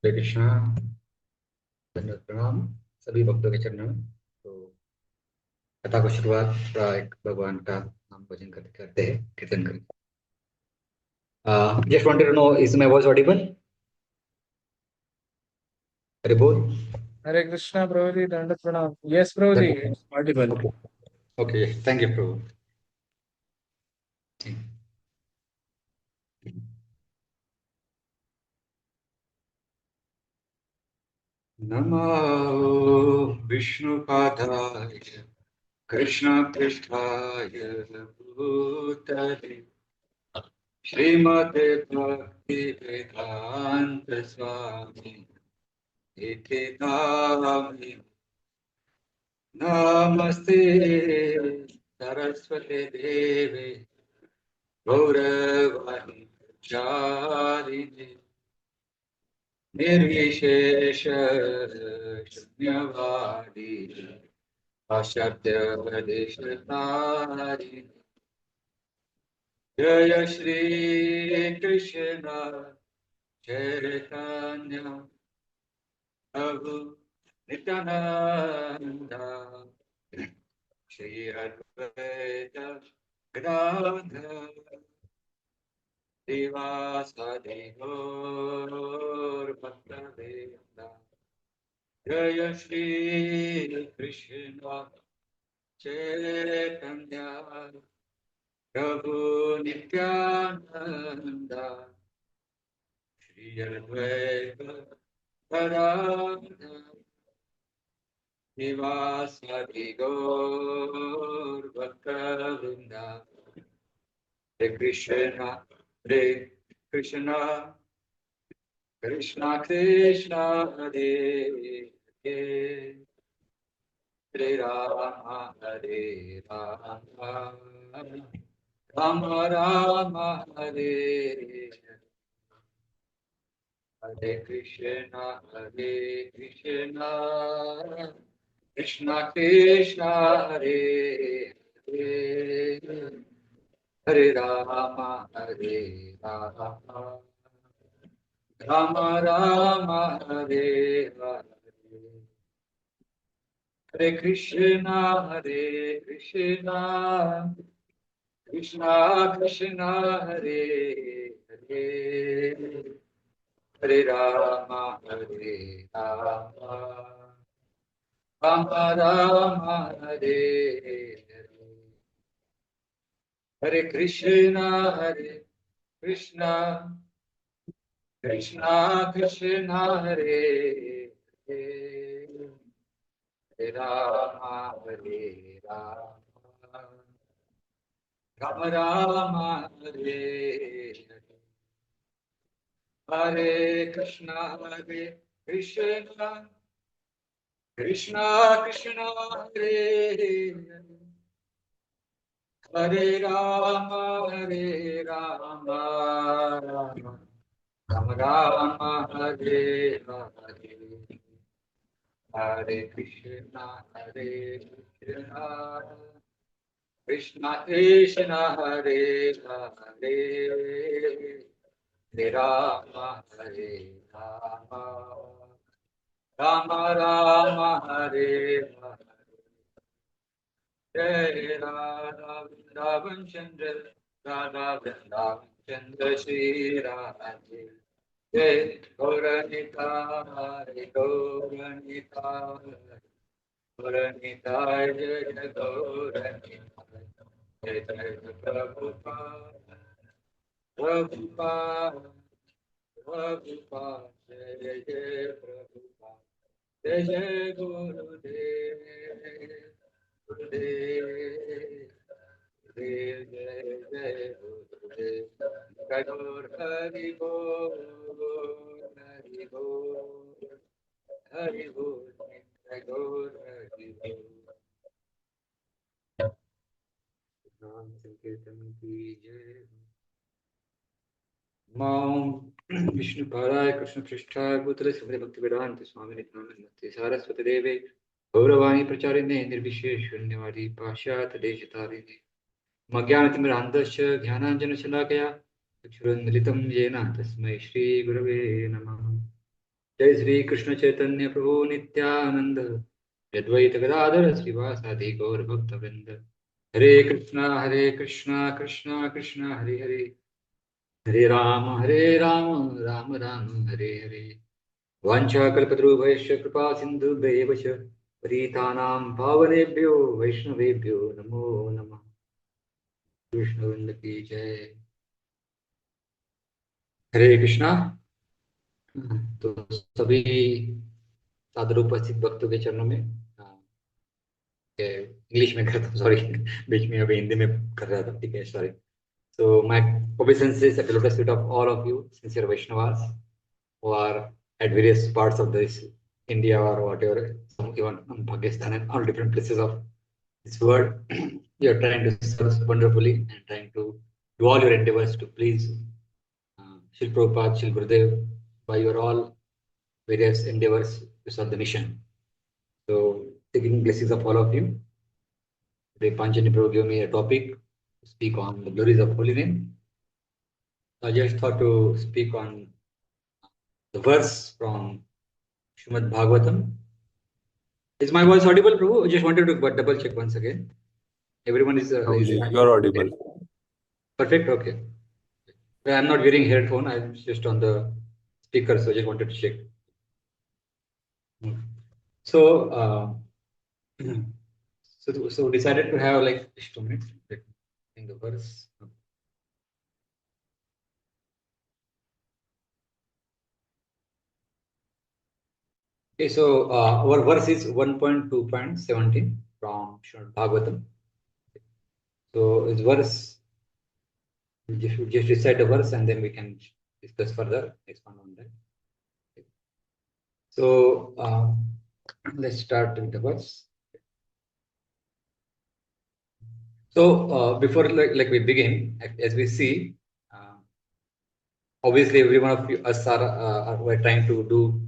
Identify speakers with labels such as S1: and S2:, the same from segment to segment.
S1: हरे कृष्णा। धन्यवाद प्रणाम सभी भक्तों के चरणों में। तो कथा को शुरुआत एक भगवान का नाम भजन करते करते हैं, कीर्तन करते। Just wanted to know, is my voice audible? Hari बोल।
S2: हरे कृष्णा प्रभु जी, दंडवत प्रणाम। यस प्रभु जी,
S1: धन्यवाद।
S2: Audible.
S1: Okay. Okay, thank you Prabhu. नमो विष्णुपादाय कृष्ण पृष्ठाय भूतले श्रीमते भक्ति वेदांत स्वामी इति नामि। नमस्ते सरस्वती देवे गौरवाणी चारिणे निर्विशेष शून्यवादी अशब्ददेशतारिणे। जय श्री कृष्ण चैतन्य प्रभु नित्यानंदा श्री अद्वैत गदाधर श्रीवासादि गौरभक्तवृंद। जय श्री कृष्ण चैतन्य प्रभु Nityanand Shri Advaita Gadadhar श्रीवासादि गौरभक्तवृंद। Hare Krishna, Hare Krishna, Krishna Krishna, Hare Hare, Hare Rama, Hare Rama, Rama Rama, Hare Hare Krishna, Hare Krishna, Krishna Krishna, Hare Hare, Hare Rama, Hare Rama, Rama Rama, Hare Hare, Hare Krishna, Hare Krishna, Krishna Krishna, Hare Hare, Hare Rama, Hare Rama, Rama Rama, Hare Hare, Hare Krishna, Hare Krishna, Krishna Krishna, Hare Hare, Hare Rama, Hare Rama, Rama Rama, Hare Hare, Hare Krishna, Hare Krishna, Krishna Krishna, Hare Hare, Hare Rama, Hare Rama, Rama Rama, Hare Hare, Hare Krishna, Hare Krishna, Krishna Krishna, Hare Hare, Hare Rama, Hare Rama, Rama Rama, Hare Hare. Jai Radha Vrindavan Chandra, Radha Vrindavan Chandra Shri Radhe. Jai Gauranitai, Gauranitai, Gauranitai, Jai Gauranitai. Jai Jai Prabhupada, Prabhupada, Prabhupada, Jai Jai Prabhupada, Jai Jai Gurudev, Gurudev, Gurudev, Jai Jai Gurudev. Gaur Hari Bol, Hari Bol, Hari Bol, Gaur Hari Bol. नाम संकीर्तन की जय। मां विष्णुपादाय कृष्णपृष्ठाय भूतले श्रीमते भक्तिवेदांत स्वामिने नमस्ते सारस्वती देवे गौरवाणी प्रचारिणे निर्विशेष शून्यवादी पाश्चात्य देशतारिणे मज्ञानतिमिरान्धस्य ज्ञानाञ्जनशलाकया चक्षुरुन्मिलितं येन तस्मै श्रीगुरवे नमः। जय श्री कृष्ण चैतन्य प्रभु नित्यानंद, अद्वैत गदाधर श्रीवासादि गौर भक्त वृंद। हरे कृष्णा कृष्णा कृष्णा हरे हरे, हरे राम राम राम हरे हरे। वाञ्छाकल्पतरुभ्यश्च कृपा सिन्धुभ्येव च पतितानां पावनेभ्यो वैष्णवेभ्यो नमो नमः। कृष्णवृंद की जय। हरे कृष्णा। तो सभी सादर उपस्थित भक्तों के चरणों में इंग्लिश में करता हूँ, सॉरी। बीच में अभी हिंदी में कर रहा था, ठीक है, sorry. So my obeisances at the lotus feet of all of you, sincere Vaishnavas, who are at various parts of this India or whatever, some even Pakistan and all different places of this world. You are trying to serve wonderfully and trying to do all your endeavors to please Shri Prabhupada, Shri Gurudev, by your all various endeavors to serve the mission. So taking blessings of all of you. Today Panchani Prabhu gave me a topic to speak on the glories of holy name. I just thought to speak on the verse from Srimad Bhagavatam. Is my voice audible, Prabhu? I just wanted to double check once again. Everyone is
S3: Prabhuji, you're
S1: okay.
S3: audible.
S1: Perfect. Okay. I'm not wearing headphone. I'm just on the speaker, so I just wanted to check. So, so decided to have like just 2 minutes in the verse. Okay, so our verse is 1.2.17 from Srimad Bhagavatam. So this verse, we should just recite the verse and then we can discuss further, expand on that. So let's start with the verse. So before like we begin, as we see, obviously every one of us we're trying to do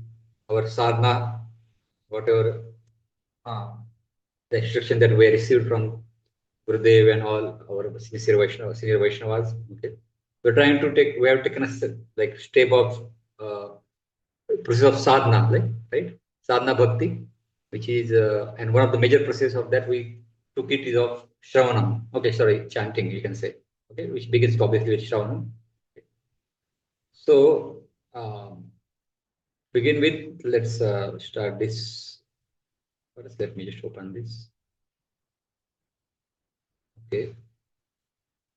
S1: our sadhana, whatever the instruction that we received from Gurudev and all our senior Vaishnavas. Okay, we're trying to take. We have taken a like step of process of sadhana, like right, sadhana bhakti, which is and one of the major process of that we took it is of shravanam. Okay, sorry, chanting you can say. Okay, which begins obviously with shravanam. So begin with let's start this. First, let me just open this. Okay,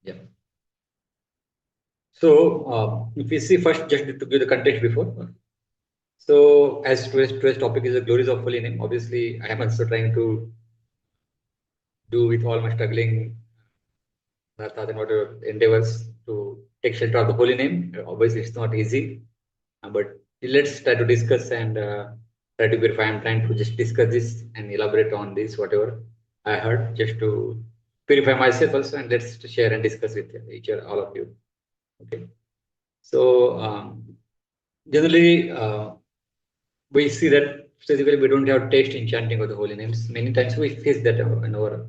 S1: yeah. So if we see first, just to give the context before. So as today's topic is the glories of holy name, obviously I am also trying to do with all my struggling and whatever endeavors to take shelter of the holy name. Obviously it's not easy, but let's try to discuss and try to verify. I'm trying to just discuss this and elaborate on this, whatever I heard, just to purify myself also, and let's share and discuss with each other, all of you. Okay. So generally, we see that physically we don't have taste in chanting of the holy names. Many times we face that in our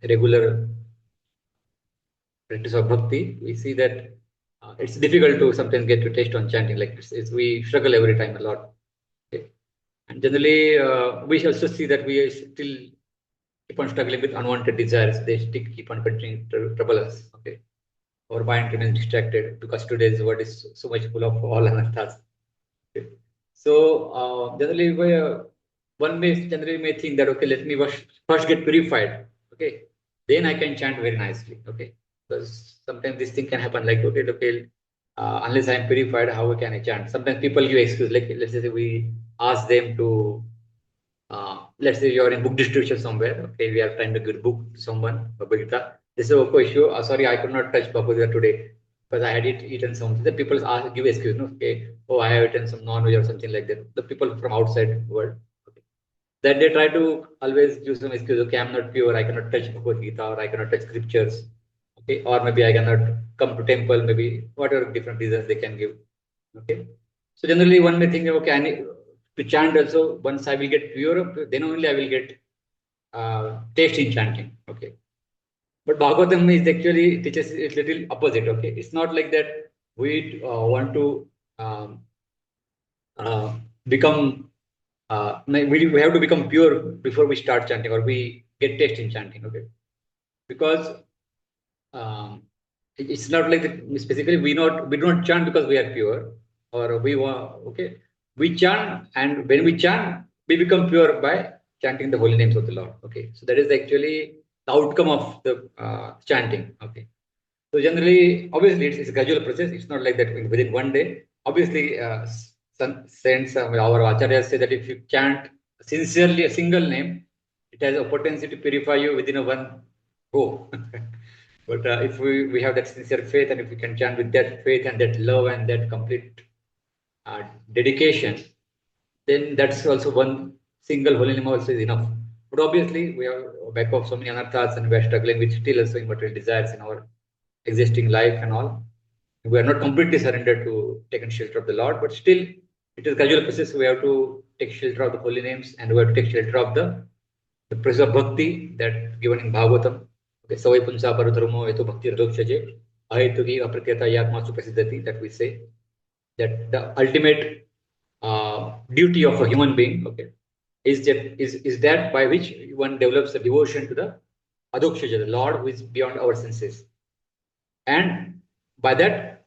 S1: regular practice of bhakti. We see that it's difficult to sometimes get to taste on chanting. Like we struggle every time a lot. Okay. And generally, we also see that we still keep on struggling with unwanted desires. They still keep on continuing to trouble us. Okay. Our mind remains distracted because today's world is so much full of all anarthas. Okay. So generally, one may generally may think that okay, let me first get purified. Okay, then I can chant very nicely. Okay, because sometimes this thing can happen. Like okay, unless I am purified, how can I chant? Sometimes people give excuse. Like let's say we ask them to let's say you're in book distribution somewhere. Okay, we are trying to give book to someone, Bhagavad Gita. They say, okay, sure. Sorry, I could not touch Bhagavad Gita today because I had eaten something. The people give excuse, no? Okay, oh, I have eaten some non-veg or something like that. The people from outside world, okay, that they try to always give some excuse. Okay, I'm not pure. I cannot touch Bhagavad Gita or I cannot touch scriptures. Okay, or maybe I cannot come to temple. Maybe whatever different reasons they can give. Okay, so generally one may think, okay, I need to chant also. Once I will get pure, then only I will get taste in chanting. Okay, but Bhagavatam is actually teaches it little opposite. Okay, it's not like that. We want to um, become we have to become pure before we start chanting, or we get taste in chanting. Okay, because um, it's not like specifically we do not chant because we are pure, or we want. Okay, we chant, and when we chant, we become pure by chanting the holy names of the Lord. Okay, so that is actually the outcome of the chanting. Okay, so generally, obviously, it's a gradual process. It's not like that within one day. Obviously, some saints, our acharyas say that if you chant sincerely a single name, it has a potency to purify you within a one go. But if we have that sincere faith, and if we can chant with that faith and that love and that complete dedication, then that's also one single holy name also is enough. But obviously, we have back of so many anarthas, and we are struggling with still also material desires in our existing life and all. We are not completely surrendered to taking shelter of the Lord, but still it is gradual process. We have to take shelter of the holy names, and we have to take shelter of the process of bhakti that given in Bhagavatam. Okay, Savai Punsa Paradharmo Eto Bhakti Radhokshaje Ahetuki Apratyata Yatmasu Prasiddhati, that we say that the ultimate duty of a human being, okay, is that by which one develops a devotion to the Adokshaja, the Lord who is beyond our senses. And by that,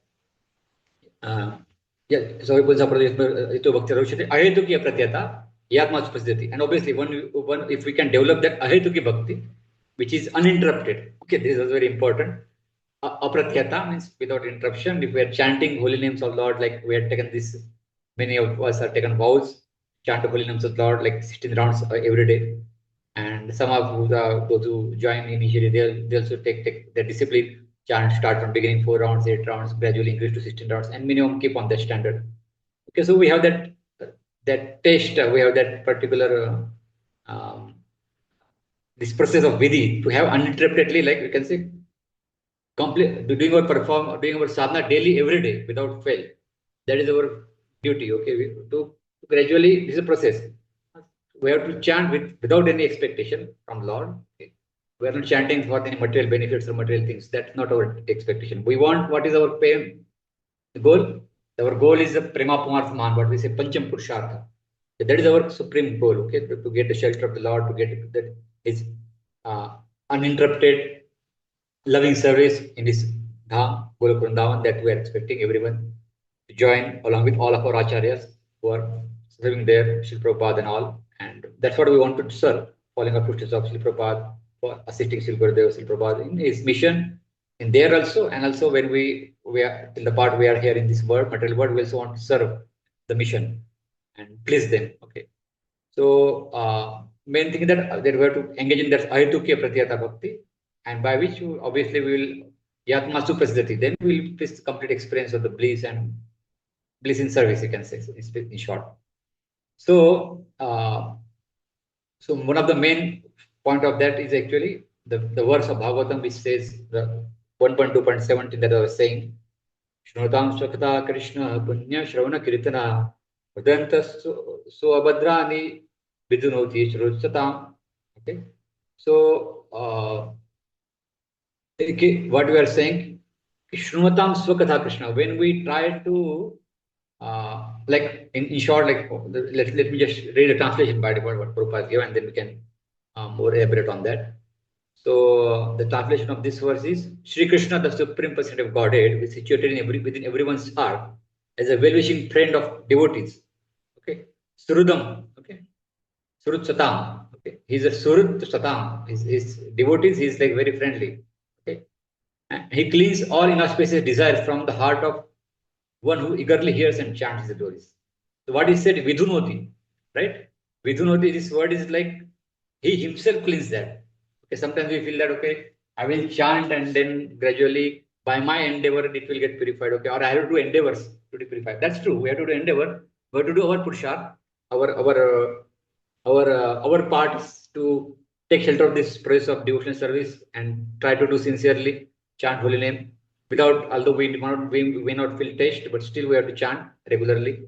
S1: yeah, so it was ito bhakti ravushati ahetuki apratyata yatma supasiddhati. And obviously, one if we can develop that ahetuki bhakti, which is uninterrupted. Okay, this is very important. Apratyata means without interruption. If we are chanting holy names of Lord, like we have taken this, many of us are taken vows, chant the holy names of Lord like 16 rounds every day. And some of those who join initially, they also take their discipline, chant, start from beginning 4 rounds, 8 rounds, gradually increase to 16 rounds, and minimum keep on that standard. Okay, so we have that taste, we have that particular this process of vidhi to have uninterruptedly, like we can say, complete doing our sadhana daily, every day without fail. That is our duty. Okay, to gradually, this is a process. We have to chant without any expectation from Lord. Okay. We are not chanting for any material benefits or material things. That's not our expectation. We want what is our pain, the goal. Our goal is the prema pumarthaman, what we say pancham purushartha. That is our supreme goal. Okay, to get the shelter of the Lord, to get that is uninterrupted loving service in this Dham, Golok Vrindavan, that we are expecting everyone to join along with all of our acharyas who are serving there, Srila Prabhupada and all. And that's what we want to serve, following up footsteps of Srila Prabhupada, for assisting Srila Gurudev, Srila Prabhupada in his mission in there also. And also when we are in the part we are here in this world, material world, we also want to serve the mission and please them. Okay. So main thing that we have to engage in that Ahitukya Pratyata Bhakti, and by which obviously we will Yatmasu Prasiddhati, then we will face complete experience of the bliss and bliss in service, you can say, in short. So so one of the main point of that is actually the verse of Bhagavatam which says the 1.2.17 that I was saying. Shrutam Shakta Krishna Punya Shravana Kirtana Udanta so Abhadrani Vidunoti Shrusatam. Okay. So okay, what we are saying, Shrumatam Swakatha Krishna. When we try to like in short, like let me just read a translation by what Prabhupada gave, and then we can more elaborate on that. So the translation of this verse is Sri Krishna, the supreme personality of Godhead, is situated within everyone's heart as a well-wishing friend of devotees. Okay, Surudam. Okay, Surut Satam. Okay, he's a Surut Satam. His devotees, he's like very friendly. Okay, and he cleans all inauspicious desires from the heart of one who eagerly hears and chants his glories. So what he said, Vidhunoti, right? Vidhunoti, this word is like he himself cleans that. Okay, sometimes we feel that okay, I will chant and then gradually by my endeavor it will get purified. Okay, or I have to do endeavors to be purified. That's true. We have to do endeavor. We have to do our pursha, our parts to take shelter of this process of devotional service and try to do sincerely, chant holy name without, although we may not feel taste, but still we have to chant regularly.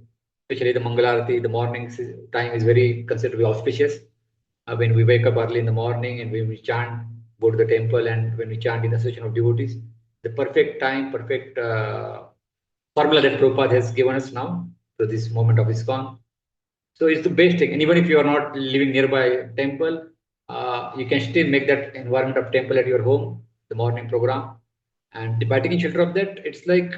S1: Especially the Mangalarati, the morning time is very considered to be auspicious. When we wake up early in the morning and when we chant, go to the temple, and when we chant in the association of devotees, the perfect time, perfect formula that Prabhupada has given us now to this moment of ISKCON. So it's the best thing. And even if you are not living nearby temple, you can still make that environment of temple at your home, the morning program. And by taking shelter of that, it's like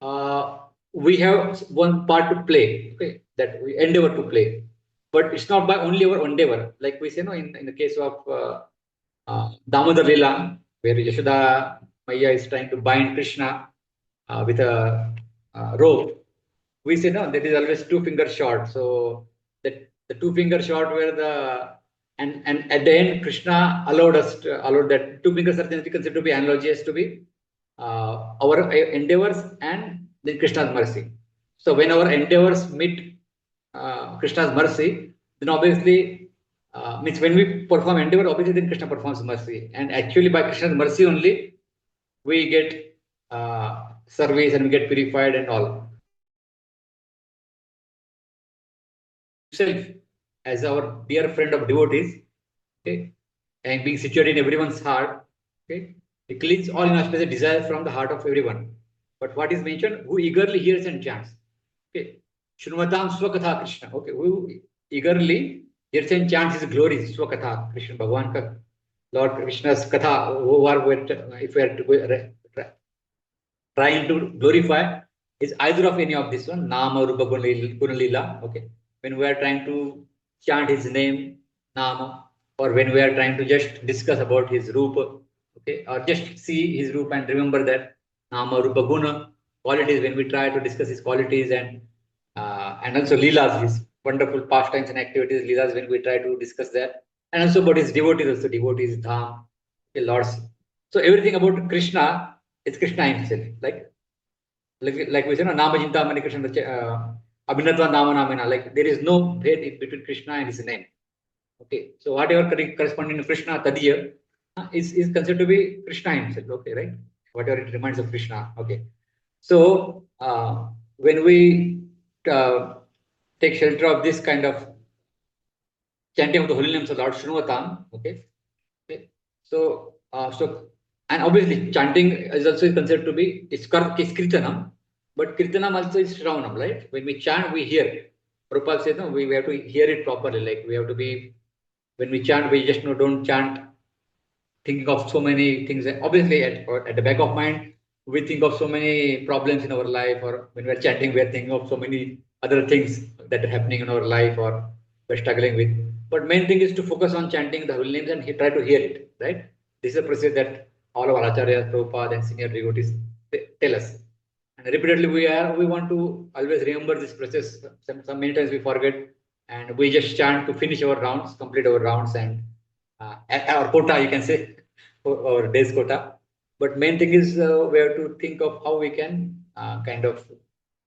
S1: uh, we have one part to play, okay, that we endeavor to play. But it's not by only our endeavor. Like we say, no, in the case of Damodar Leela, where Yashoda Maya is trying to bind Krishna with a rope, we say no, that is always two finger short. So that the two finger short were the and at the end Krishna allowed that two fingers are generally considered to be analogies to be our endeavors and then Krishna's mercy. So when our endeavors meet Krishna's mercy, then obviously means when we perform endeavor, obviously then Krishna performs mercy, and actually by Krishna's mercy only we get service and we get purified and all. Himself as our dear friend of devotees, okay, and being situated in everyone's heart, okay, he cleans all inauspicious desires from the heart of everyone. But what is mentioned, who eagerly hears and chants, okay, Shrumatam Swakatha Krishna, okay, who eagerly hears and chants his glories, Swakatha Krishna, Bhagavan ka, Lord Krishna's Katha, who are with, if we are to trying to glorify is either of any of this one, Nama, Rupa, Gunalila. Okay. When we are trying to chant his name, Nama, or when we are trying to just discuss about his Rupa, okay, or just see his Rupa and remember that Nama, Rupa, Guna qualities, when we try to discuss his qualities and also Leelas, his wonderful pastimes and activities, Leelas, when we try to discuss that, and also about his devotees, also devotees, Dham, okay, Lords. So everything about Krishna is Krishna himself. Like we say, no, Nama Jintamani Krishna, Abhinatva Nama Namena. Like there is no hate between Krishna and his name. Okay, so whatever corresponding to Krishna, Tadiya, is considered to be Krishna himself. Okay, right? Whatever it reminds of Krishna. Okay, so when we uh, take shelter of this kind of chanting of the holy names of Lord Shruvatam, okay, okay. So and obviously chanting is also considered to be it's kirtanam, but kirtanam also is shravanam, right? When we chant, we hear. Prabhupada says no, we have to hear it properly. Like we have to be when we chant, we just don't chant thinking of so many things. Obviously, at the back of mind, we think of so many problems in our life, or when we're chanting, we're thinking of so many other things that are happening in our life or we're struggling with. But main thing is to focus on chanting the holy names and try to hear it, right? This is a process that all our acharyas, Prabhupada, and senior devotees tell us. And repeatedly, we want to always remember this process. Some many times we forget, and we just chant to finish our rounds, complete our rounds, and our quota, you can say, or day's quota. But main thing is we have to think of how we can kind of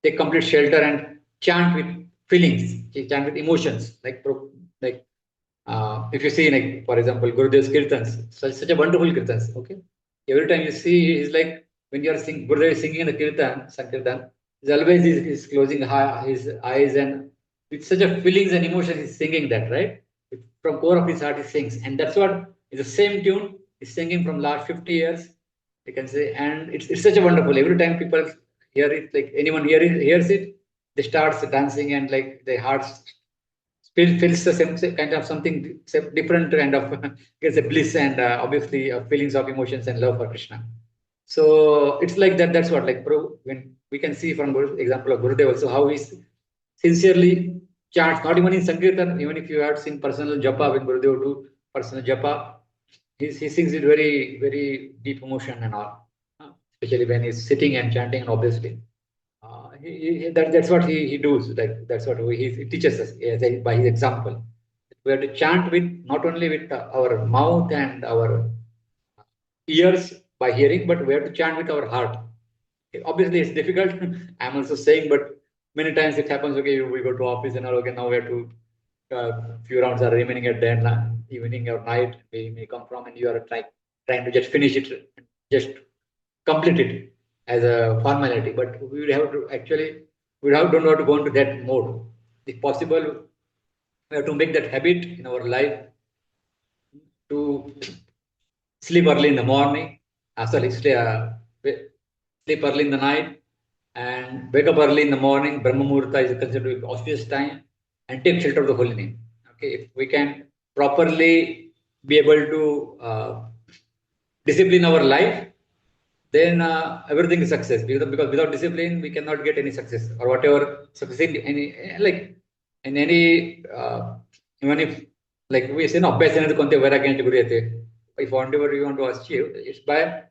S1: take complete shelter and chant with feelings, chant with emotions, like if you see, like for example, Gurudev's kirtans, such a wonderful kirtans. Okay, every time you see, he's like when you are singing, Gurudev is singing in the kirtan, sankirtan, he's always is closing his eyes and with such a feelings and emotions, he's singing that, right? From core of his heart, he sings, and that's what is the same tune he's singing from last 50 years, you can say, and it's such a wonderful. Every time people hear it, like anyone hears it, they start dancing and like their hearts feels the same kind of something different kind of it's a bliss and obviously feelings of emotions and love for Krishna. So it's like that. That's what like when we can see from example of Gurudev also how he sincerely chants, not even in Sankirtan, even if you have seen personal japa when Gurudev do personal japa, he sings it very deep emotion and all, especially when he's sitting and chanting and obviously that's what he does. Like that's what he teaches us by his example. We have to chant with not only with our mouth and our ears by hearing, but we have to chant with our heart. Obviously, it's difficult. I'm also saying, but many times it happens. Okay, we go to office and all. Okay, now we have to. Few rounds are remaining at the end, evening or night. We may come from, and you are trying to just finish it, just complete it as a formality. But we would have to actually don't have to go into that mode. If possible, we have to make that habit in our life to sleep early in the morning. Sleep early in the night, and wake up early in the morning. Brahma Muhurta is considered to be auspicious time, and take shelter of the holy name. Okay, if we can properly be able to discipline our life, then everything is success. Because without discipline, we cannot get any success or whatever success in any like in any even if like we say no best another konte vairagyanti guriyate. If whatever you want to achieve, it's by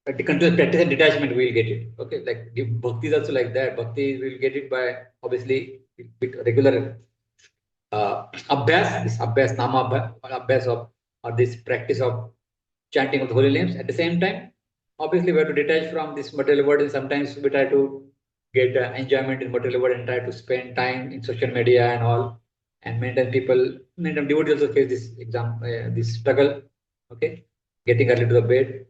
S1: the continuous practice and detachment we will get it. Okay, like the bhakti is also like that. Bhakti will get it by obviously with regular abhyas, this abhyas, nama abhyas of or this practice of chanting of the holy names. At the same time, obviously we have to detach from this material world, and sometimes we try to get enjoyment in material world and try to spend time in social media and all, and maintain devotees also face this this struggle. Okay, getting early to the bed,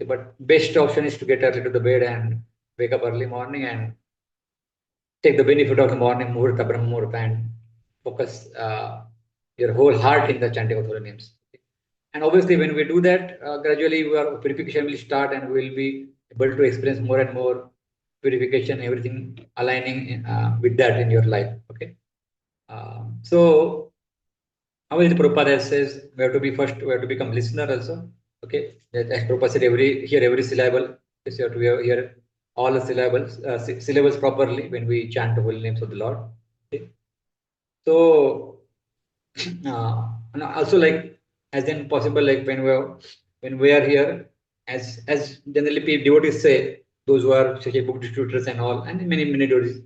S1: but best option is to get early to the bed and wake up early morning and take the benefit of the morning muhurta, Brahma Muhurta, and focus your whole heart in the chanting of holy names. And obviously, when we do that, gradually our purification will start, and we will be able to experience more and more purification, everything aligning with that in your life. Okay. So, obviously, Prabhupada says we have to be first, we have to become listener also. Okay. As Prabhupada said, hear every syllable. Yes, you have to hear all the syllables properly when we chant the holy names of the Lord. Okay. So, and also like as in possible like when we are here as generally devotees say, those who are such a book distributors and all, and many devotees,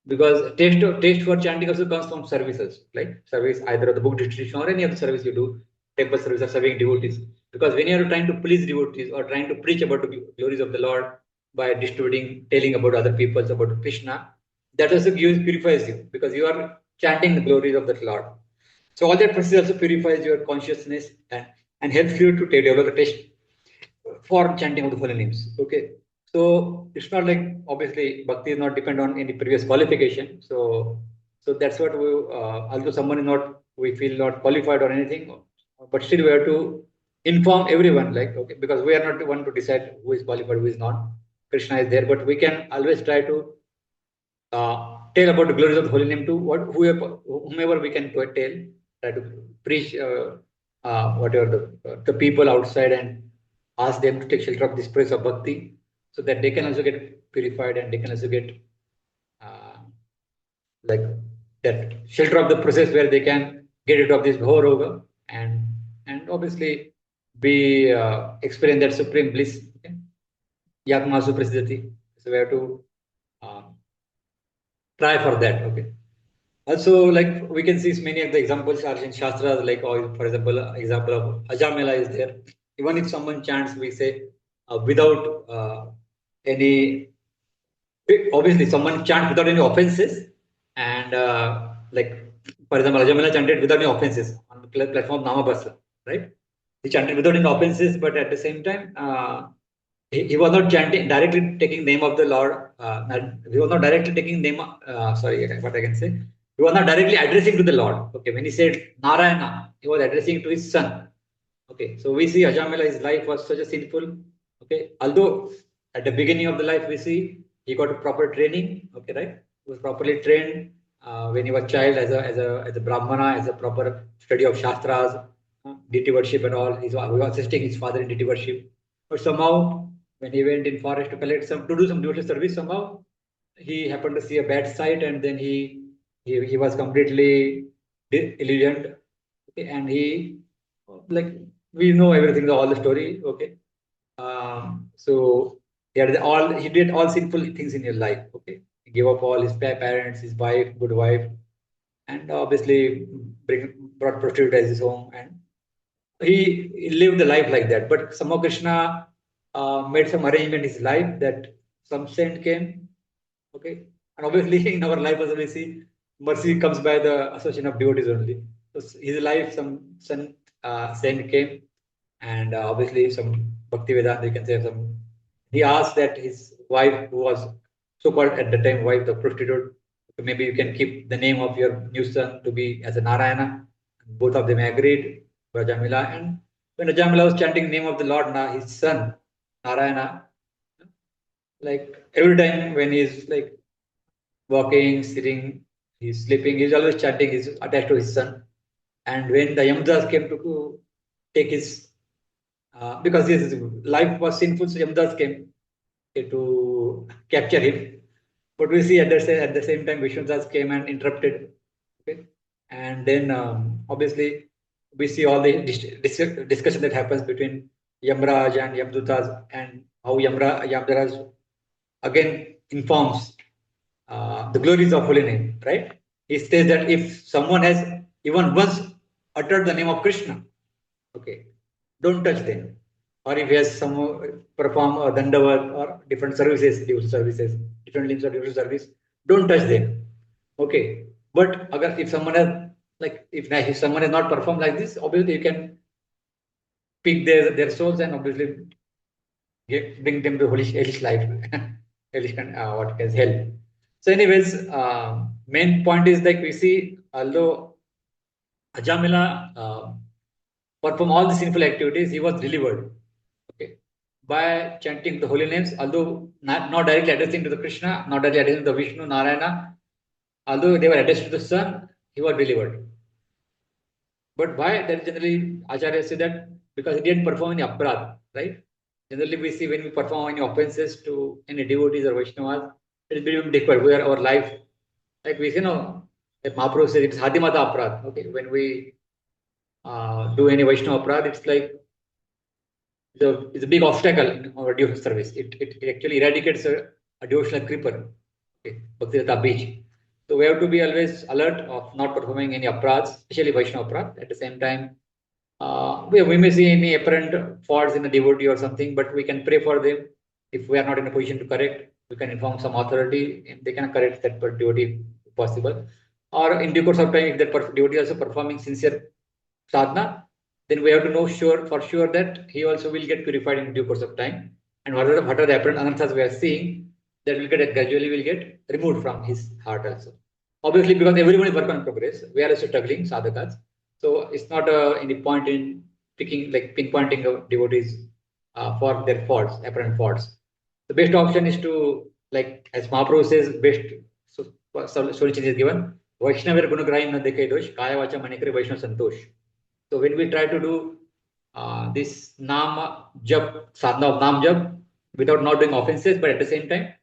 S1: because taste for chanting also comes from services, like service either of the book distribution or any other service you do, temple service or serving devotees. Because when you are trying to please devotees or trying to preach about the glories of the Lord by distributing, telling about other peoples about Krishna, that also purifies you, because you are chanting the glories of the Lord. So all that process also purifies your consciousness, and helps you to develop a taste for chanting of the holy names. Okay. So it's not like obviously bhakti is not depend on any previous qualification. So that's what we although someone is not, we feel not qualified or anything, but still we have to inform everyone, like okay, because we are not the one to decide who is qualified, who is not. Krishna is there, but we can always try to tell about the glories of the holy name to whomever we can tell, try to preach whatever the people outside, and ask them to take shelter of this praise of bhakti, so that they can also get purified, and they can also get uh, like that shelter of the process where they can get rid of this bhoroga, and obviously be experience that supreme bliss. Okay? Yatma suprasidati. So we have to uh, try for that. Okay. Also, like we can see many of the examples are in Shastras, like, or for example, example of Ajamela is there. Even if someone chants, we say without any, obviously, someone chants without any offenses, and like, for example, Ajamela chanted without any offenses on the platform of Namabasa, right? He chanted without any offenses, but at the same time, he was not chanting directly taking name of the Lord. He was not directly taking name. Sorry, what I can say. He was not directly addressing to the Lord. Okay, when he said Narayana, he was addressing to his son. Okay, so we see Ajamela, his life was such a sinful. Okay, although at the beginning of the life we see he got a proper training. Okay, right? He was properly trained when he was child as a brahmana, as a proper study of shastras, deity worship and all. He was assisting his father in deity worship. But somehow when he went in forest to collect some to do some devotional service, somehow he happened to see a bad sight, and then he was completely illusioned. Okay, and he like we know everything, all the story. Okay, so he did all sinful things in his life. Okay, he gave up all his parents, his wife, good wife, and obviously brought prostitute as his home, and he lived the life like that. But somehow Krishna made some arrangement in his life that some saint came. Okay, and obviously in our life also we see mercy comes by the association of devotees only. So his life, some saint came, and obviously some Bhakti Vedanta, you can say some. He asked that his wife, who was so-called at the time wife, the prostitute, so maybe you can keep the name of your new son to be as a Narayana. Both of them agreed, Vrajamila, and when Vrajamila was chanting name of the Lord, his son Narayana, like every time when he's like walking, sitting, he's sleeping, he's always chanting, he's attached to his son. And when the Yamdas came to take his, because his life was sinful, so Yamdas came to capture him. But we see at the same time, Vishnudas came and interrupted. Okay, and then obviously we see all the discussion that happens between Yamraj and Yamdutas, and how Yamraj again informs the glories of holy name, right? He says that if someone has even once uttered the name of Krishna, okay, don't touch them. Or if he has some perform a dandavat or different services, devotional services, different limbs of devotional service, don't touch them. Okay. But if someone has if someone has not performed like this, obviously you can pick their souls and obviously bring them to hellish life, hellish what is hell. So, anyways, main point is like we see although Ajamila performed all the sinful activities, he was delivered. Okay, by chanting the holy names, although not directly addressing to the Krishna, not directly addressing to the Vishnu, Narayana, although they were addressed to the sun, he was delivered. But why? That generally Acharya say that because he didn't perform any aparadh, right? Generally, we see when we perform any offenses to any devotees or Vaishnavas, it is very difficult. Where our life, like we like Mahaprabhu says, it's Hadimata aparadh. Okay, when we do any Vaishnava aparadh, it's like it's a big obstacle in our devotional service. It actually eradicates a devotional creeper. Okay, Bhaktivedanta beach. So we have to be always alert of not performing any aparadhs, especially Vaishnava aparadh. At the same time, we may see any apparent faults in a devotee or something, but we can pray for them. If we are not in a position to correct, we can inform some authority and they can correct that devotee if possible. Or in due course of time, if that devotee is also performing sincere sadhana, then we have to know for sure that he also will get purified in due course of time. And what are the apparent anarthas we are seeing, that will get gradually will get removed from his heart also. Obviously, because everyone is work on progress, we are also struggling sadhakas. So it's not any point in pinpointing devotees for their faults, apparent faults. The best option is to, like as Mahaprabhu says, best solution is given. Vaishnavir gunagrahim na dekhe dosh, kaya vacha manikre Vaishnav santosh. So when we try to do this Nam Jap, sadhana of Nam Jap, without not doing offenses, but at the same time,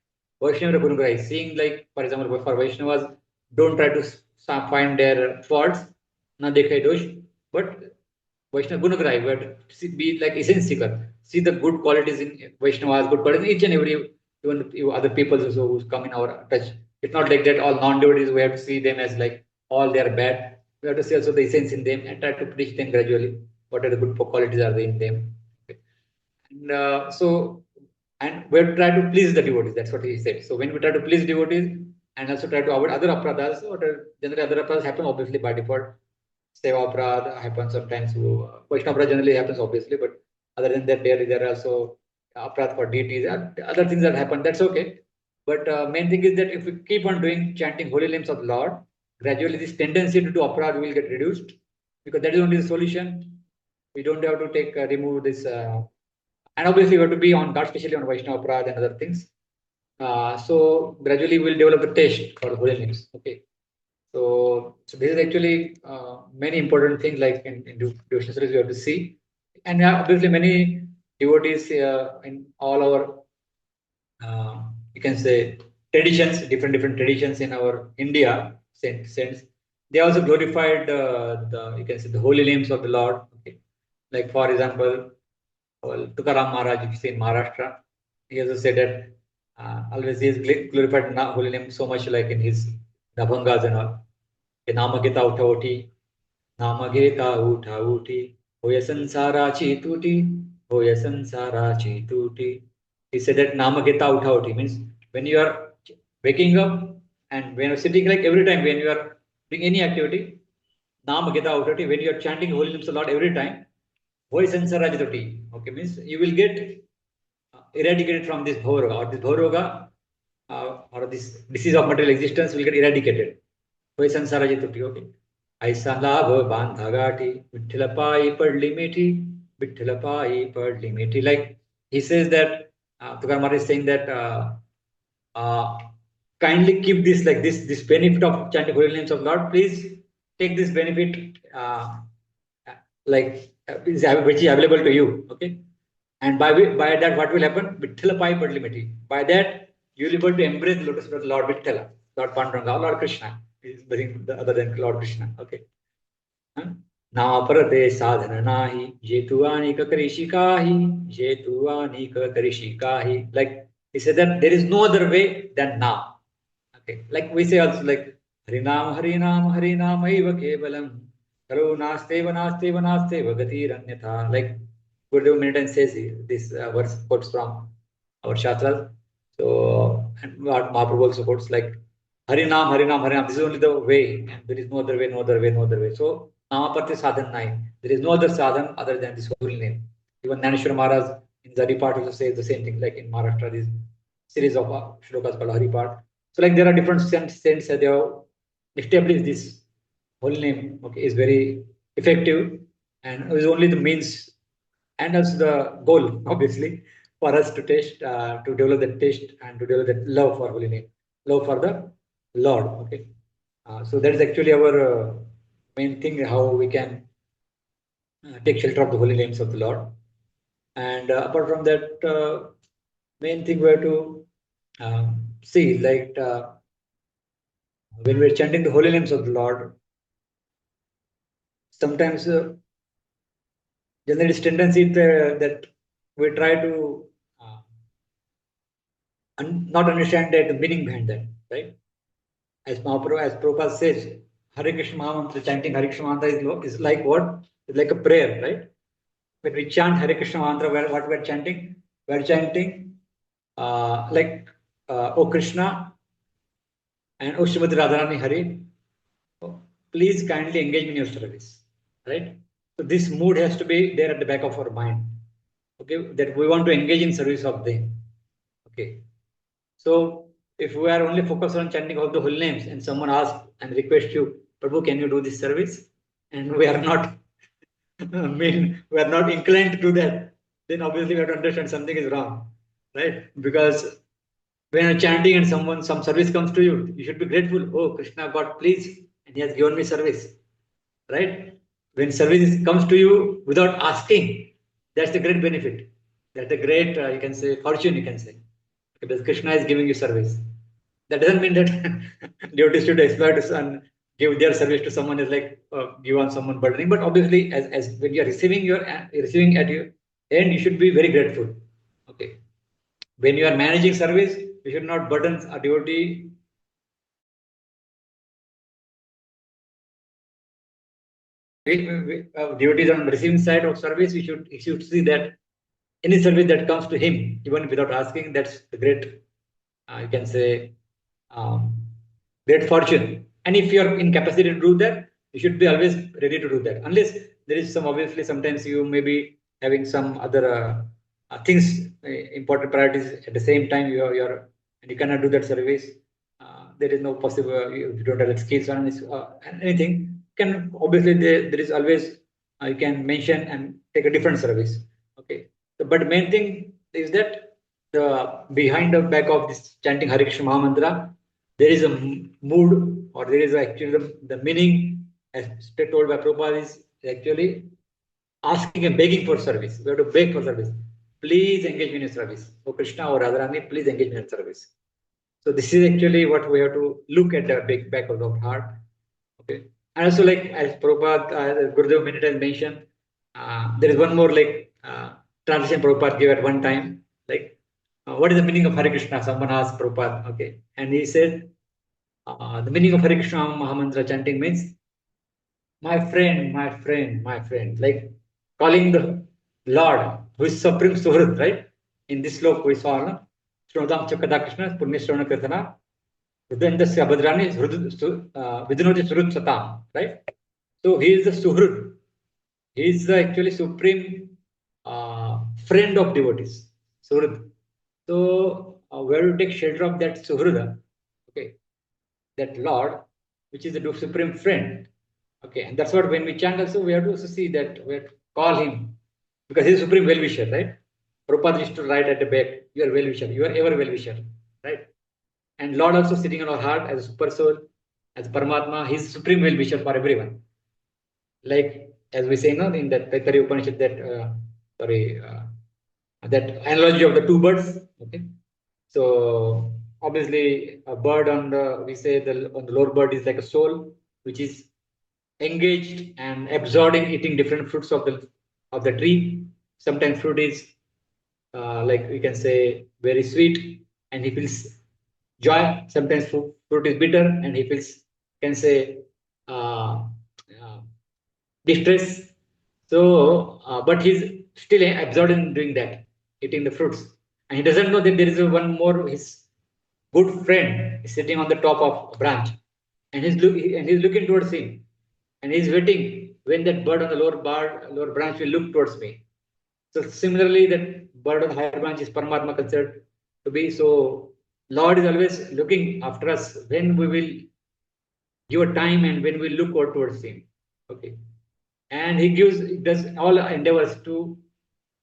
S1: Vaishnava Gunugra is seeing, like, for example, for Vaishnavas, don't try to find their faults, na dekhe dosh, but Vaishnava Gunagra, but be like essence seeker. See the good qualities in Vaishnavas, good qualities in each and every, even other people also who come in our touch. It's not like that all non-devotees, we have to see them as like all they are bad. We have to see also the essence in them and try to teach them gradually what are the good qualities are there in them. Okay. And and we have to try to please the devotees. That's what he said. So when we try to please devotees and also try to avoid other apradhas, or generally other apradhas happen obviously by default. Seva apradha happens sometimes. Vaishnava apradha generally happens obviously, but other than that, there are also apradha for deities and other things that happen. That's okay. But main thing is that if we keep on doing chanting holy names of the Lord, gradually this tendency to do aparadha will get reduced, because that is only the solution. We don't have to remove this, and obviously we have to be on guard, especially on Vaishnava aparadha and other things. So gradually we'll develop the taste for holy names. Okay. So this is actually many important things like in devotional service we have to see, and obviously many devotees in all our you can say traditions, different traditions in our India sense. They also glorified the you can say the holy names of the Lord. Okay. Like for example, Tukaram Maharaj, if you see in Maharashtra, he also said that always he is glorified holy name so much, like in his Nabhangas and all. नाम घेता उठा उठी नाम घेता उठा उठी होय संसाराची तुटी होय संसाराची तुटी. He said that nama geta utha uthi means when you are waking up and when you are sitting, like every time when you are doing any activity, nama geta utha uthi, when you are chanting holy names a lot every time, hoy sansaraji tuti, okay, means you will get eradicated from this bhoroga, or this bhoroga or this disease of material existence will get eradicated. होय संसाराची तुटी. Okay. ऐसा लाभ बांधा गाठी विठ्ठल पायी पडली मिठी विठ्ठल पायी पडली मिठी. Like he says that Tukar Maharaj is saying that kindly keep this like this benefit of chanting holy names of Lord. Please take this benefit which is available to you. Okay, and by that what will happen? Vitthala pai padli meti. By that you will be able to embrace the lotus feet of Lord Vitthala, Lord Panduranga, Lord Krishna. Is other than Lord Krishna. Okay. नापरते साधन नाही जेतुवानिक करिशिकाहि जेतुवानिक करिशिकाहि. Like he said that there is no other way than now. Okay, like we say also like Harinam Harinam Harinam Eva Kevalam Karu Nasteva Nasteva Nasteva Gatiranyatha. Like Gurudev many times says this verse quotes from our Shastras. So and what Mahaprabhu also quotes like Harinam Harinam Harinam. This is only the way, and there is no other way, no other way, no other way. So Namapati sadhan nai. There is no other sadhan other than this holy name. Even Naneshwar Maharaj in the Hari Part also says the same thing. Like in Maharashtra, this series of shlokas called Hari Part. So like there are different saints that they have established this holy name. Okay, is very effective and is only the means and also the goal, obviously, for us to taste, to develop that taste and to develop that love for holy name, love for the Lord. Okay, so that is actually our main thing, how we can take shelter of the holy names of the Lord. And apart from that, main thing we have to see, like when we're chanting the holy names of the Lord, sometimes there is tendency that we try to not understand that the meaning behind that, right? As Prabhupada says, Hare Krishna Mahamantra, chanting Hare Krishna Mantra is like what? It's like a prayer, right? When we chant Hare Krishna Mantra, what we're chanting? We're chanting O Krishna and O Srimati Radharani Hare, please kindly engage in your service, right? So this mood has to be there at the back of our mind, okay? That we want to engage in service of them, okay? So if we are only focused on chanting all the holy names and someone asks and requests you, Prabhu, can you do this service? And we are not, we are not inclined to do that, then obviously we have to understand something is wrong, right? Because when you're chanting and some service comes to you, you should be grateful. Oh, Krishna got pleased and he has given me service, right? When service comes to you without asking, that's the great benefit. That's the great, you can say, fortune, you can say. Because Krishna is giving you service. That doesn't mean that devotees should exploit and give their service to someone is like give on someone burdening. But obviously, as when you are receiving at your end, you should be very grateful. Okay. When you are managing service, you should not burden a devotee. Devotees on the receiving side of service, you should see that any service that comes to him, even without asking, that's the great, you can say, um, great fortune. And if you are in capacity to do that, you should be always ready to do that. Unless there is some, obviously, sometimes you may be having some other things, important priorities at the same time. And you cannot do that service. There is no possible. You don't have the skills on anything. Can obviously there is always you can mention and take a different service. Okay. So, but main thing is that the behind the back of this chanting Hare Krishna Mahamantra, there is a mood or there is actually the meaning as told by Prabhupada is actually asking and begging for service. We have to beg for service. Please engage me in your service. So Krishna or Radharani, please engage me in your service. So this is actually what we have to look at the big back of the heart. Okay. And also like as Prabhupada, Gurudev many times mentioned, there is one more like translation Prabhupada gave at one time. Like, what is the meaning of Hare Krishna? Someone asked Prabhupada, okay. And he said, the meaning of Hare Krishna Mahamantra chanting means, my friend, my friend, my friend. Like calling the Lord, who is Supreme Suhrit, right? In this sloka we saw, no? Shrodam Chakada Krishna, Punya Shrona Kirtana, Rudendasya Abhadrani, Vidinoti Surut Satam, right? So he is the Suhrid. He is the actually supreme friend of devotees, Suhrid. So we have to take shelter of that Suhrida, okay, that Lord, which is the supreme friend. Okay, and that's what when we chant also, we have to also see that we have to call him because he's supreme well-wisher, right? Prabhupada used to write at the back, your well-wisher, your ever well-wisher, right? And Lord also sitting in our heart as a super soul, as Paramatma, He's supreme well-wisher for everyone. Like as we say, no, in that Taittiriya Upanishad, that analogy of the two birds. Okay, so obviously a bird on the we say on the lower bird is like a soul which is engaged and absorbing eating different fruits of the tree. Sometimes fruit is like we can say very sweet and he feels joy. Sometimes fruit is bitter and he feels can say uh, uh, distress. So, but he's still absorbed in doing that, eating the fruits, and he doesn't know that there is one more his good friend is sitting on the top of a branch, and he's looking towards him, and he's waiting when that bird on the lower branch will look towards me. So similarly, that bird on the higher branch is Paramatma considered to be. So Lord is always looking after us when we will give a time and when we look towards him. Okay. And he does all endeavors to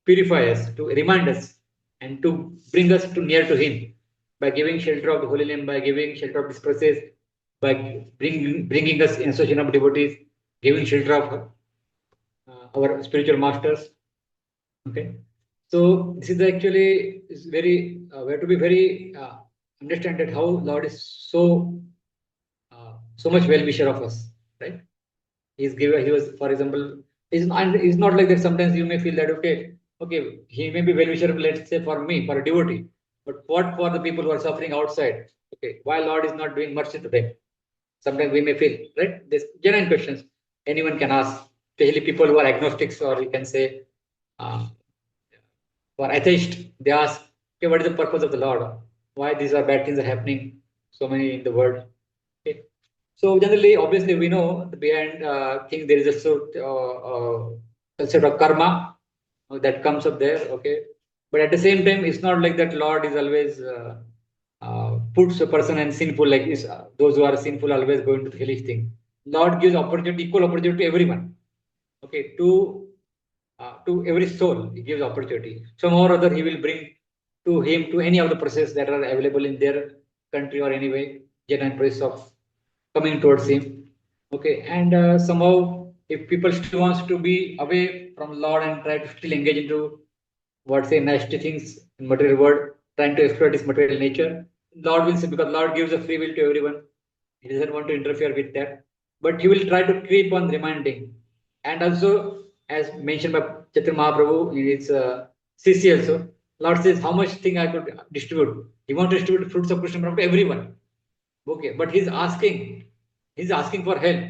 S1: purify us, to remind us, and to bring us to near to him by giving shelter of the holy name, by giving shelter of this process, by bringing us in association of devotees, giving shelter of our spiritual masters. Okay. So this is actually is very we have to be very understand that how Lord is so much well wisher of us, right? He was, for example, it's not like that. Sometimes you may feel that okay, he may be well wisher, let's say for me, for a devotee, but what for the people who are suffering outside? Okay, why Lord is not doing mercy to them? Sometimes we may feel, right? There's genuine questions anyone can ask, especially people who are agnostics or you can say uh, for atheists, they ask, okay, what is the purpose of the Lord? Why these are bad things are happening so many in the world? Okay. So generally, obviously, we know behind things there is a concept of karma that comes up there. Okay, but at the same time, it's not like that. Lord is always puts a person in sinful like this. Those who are sinful always going to the hellish thing. Lord gives opportunity, equal opportunity to everyone. Okay, to every soul, he gives opportunity. Somehow or other, he will bring to him to any of the processes that are available in their country or anyway, genuine process of coming towards him. Okay, and somehow if people still wants to be away from Lord and try to still engage into what say nasty things in material world, trying to exploit his material nature, Lord will say because Lord gives a free will to everyone. He doesn't want to interfere with that, but he will try to keep on reminding. And also, as mentioned by Chaitanya Mahaprabhu in his CC also, Lord says how much thing I could distribute. He wants to distribute fruits of Krishna to everyone. Okay, but he's asking for help.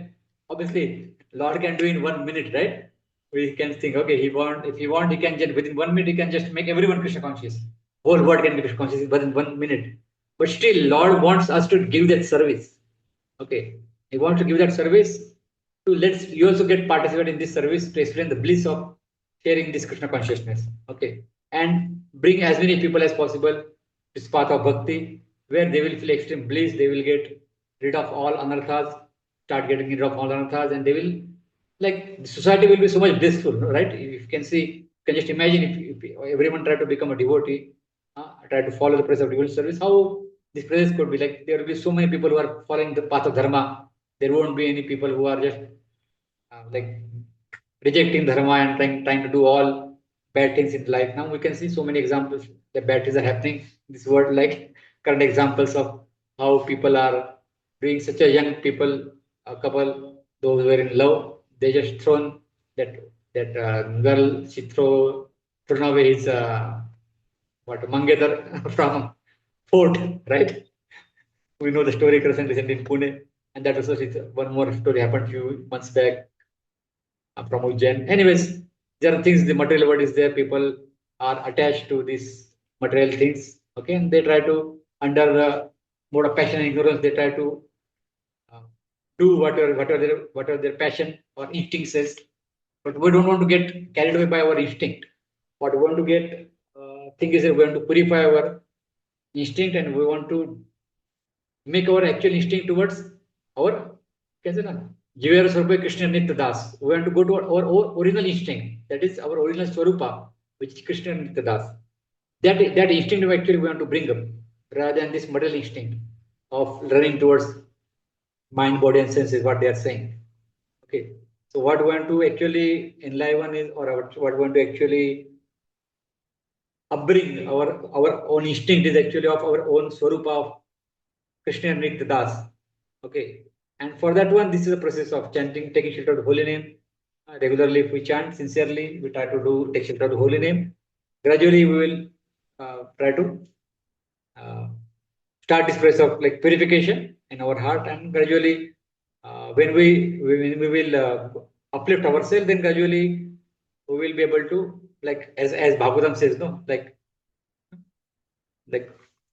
S1: Obviously, Lord can do in 1 minute, right? We can think, okay, if he want, he can just within 1 minute, he can just make everyone Krishna conscious. Whole world can be Krishna conscious within 1 minute. But still, Lord wants us to give that service. Okay, He wants to give that service to let's you also get participate in this service to explain the bliss of sharing this Krishna consciousness. Okay, and bring as many people as possible this path of bhakti, where they will feel extreme bliss, they will get rid of all anarthas, start getting rid of all anarthas, and they will like the society will be so much blissful, no, right? If you can see, you can just imagine if everyone try to become a devotee, try to follow the process of devotional service, how this process could be like there will be so many people who are following the path of dharma. There won't be any people who are just like rejecting dharma and trying to do all bad things in life. Now we can see so many examples that bad things are happening in this world, like current examples of how people are doing such a young people, a couple, those who were in love, they just thrown that girl, she thrown away his what Mangether from fort, right? We know the story recently in Pune, and that also one more story happened few months back from Ujjain. Anyways, there are things, the material world is there. People are attached to these material things. Okay, and they try to, under the mode of passion and ignorance, they try to uh, do whatever their passion or instinct says. But we don't want to get carried away by our instinct. What we want to get think is that we want to purify our instinct and we want to make our actual instinct towards our कैसे ना जीवेर स्वरूप Krishna Nitya Das. We want to go to our original instinct, that is our original swarupa, which is Krishna Nitya Das. that instinct actually we want to bring up rather than this material instinct of running towards mind, body, and senses, what they are saying. Okay. So what we want to actually enliven is, or what we want to actually upbring our own instinct is actually of our own swarupa of Krishna and Nitya Das. Okay. And for that one, this is a process of chanting, taking shelter of the holy name. Regularly, if we chant sincerely, we try to do take shelter of the holy name. Gradually, we will try to uh, start this process of like purification in our heart, and gradually, when we will uplift ourselves, then gradually we will be able to, like as Bhagavatam says, no, like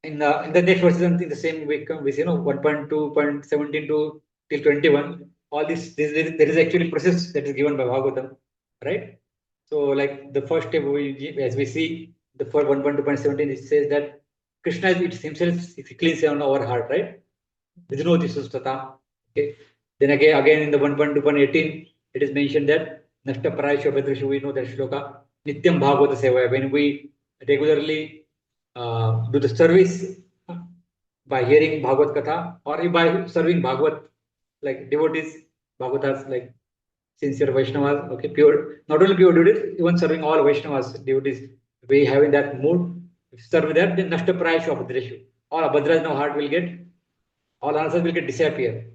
S1: in the next verses, in the same week, we see, 1.2.17 to till 21. All this there is actually process that is given by Bhagavatam, right? So like the first step, as we see the for 1.2.17, it says that Krishna is it himself cleans on our heart, right? Vidnoti Sustata. Okay. Then again in the 1.2.18, it is mentioned that Nashta Parayasha Vedrishu, we know that shloka, Nityam Bhagavata Seva. When we regularly do the service by hearing Bhagavad Katha or by serving Bhagavad, like devotees, Bhagavatas, like sincere Vaishnavas, okay, pure, not only pure devotees, even serving all Vaishnavas, devotees, we have in that mood, if serve that, then Nashta Parayasha Vedrishu. All Abhadras in our heart will get, all answers will get disappear.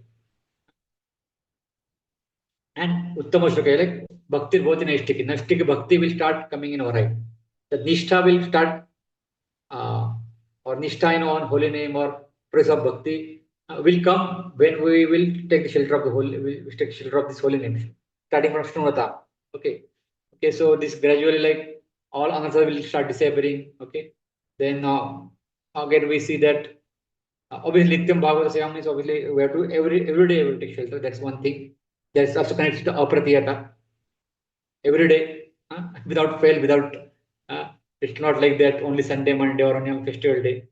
S1: And Uttama Shloka, like Bhakti Bhoti Naishtiki. Naishtiki Bhakti will start coming in our life. The Nishtha will start, uh, or Nishtha on holy name or praise of Bhakti will come when we will take the shelter of the holy, we take shelter of this holy name, starting from Shnunata. Okay. Okay, so this gradually, like all answers will start disappearing. Okay. Then again we see that obviously Nityam Bhagavata Seva means obviously we have to every day we will take shelter. That's one thing. That's also connected to apratiyata. Every day, without fail, without it's not like that only Sunday, Monday, or only on festival day.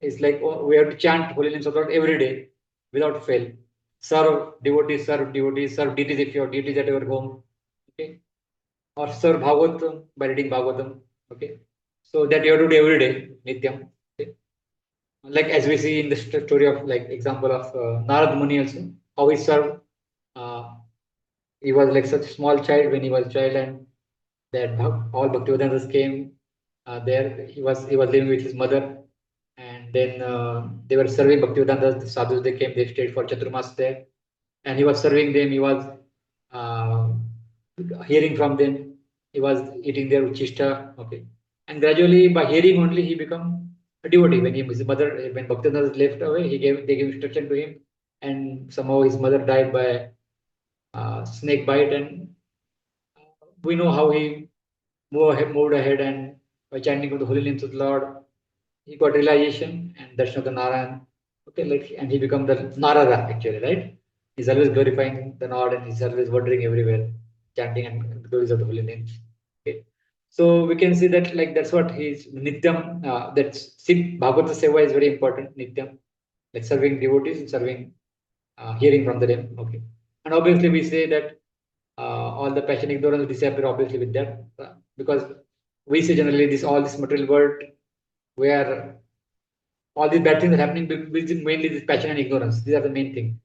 S1: It's like we have to chant holy names of God every day without fail. Serve devotees, serve deities if you have deities at your home. Okay. Or serve Bhagavatam by reading Bhagavatam. Okay. So that you have to do every day, Nityam. Okay. Like as we see in the story of like example of Narad Muni also, how he served. Uh, he was like such a small child when he was a child, and that all Bhaktivedanta came there. He was living with his mother, and then they were serving Bhaktivedanta. The sadhus they came, they stayed for Chaturmas there, and he was serving them. He was uh, hearing from them. He was eating their uchishta. Okay, and gradually by hearing only he become a devotee. When his mother, when Bhaktivedanta left away, they gave instruction to him, and somehow his mother died by snake bite, and we know how he moved ahead, and by chanting of the holy names of the Lord, he got realization and darshan of the Narayan. Okay, like and he become the Narada actually, right? He's always glorifying the Lord and he's always wandering everywhere, chanting and the glories of the holy names. Okay. So we can see that like that's what he's Nityam, that's Bhagavata Seva is very important, Nityam, like serving devotees and serving hearing from the them. Okay. And obviously we say that all the passion ignorance will disappear obviously with that because we see generally this all this material world where all these bad things are happening because mainly this passion and ignorance. These are the main thing.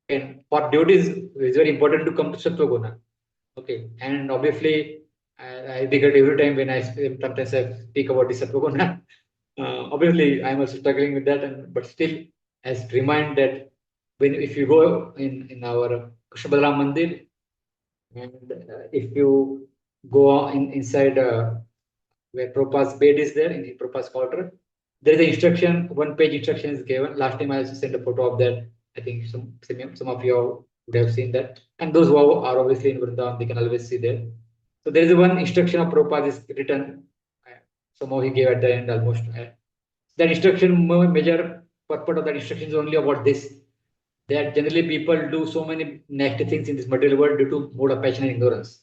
S1: And for devotees, it's very important to come to Sattva Guna. Okay. And obviously, I regret every time when sometimes I speak about the Sattva Guna. Obviously, I'm also struggling with that, and but still, as remind that when if you go in our Krishna Balaram Mandir, and if you go inside where Prabhupada's bed is there in Prabhupada's quarter, there is an instruction, one page instruction is given. Last time I also sent a photo of that. I think some of you would have seen that. And those who are obviously in Vrindavan, they can always see there. So there is one instruction of Prabhupada is written. Somehow he gave at the end almost. That instruction, major purport of that instruction is only about this. That generally people do so many nasty things in this material world due to mode of passion and ignorance.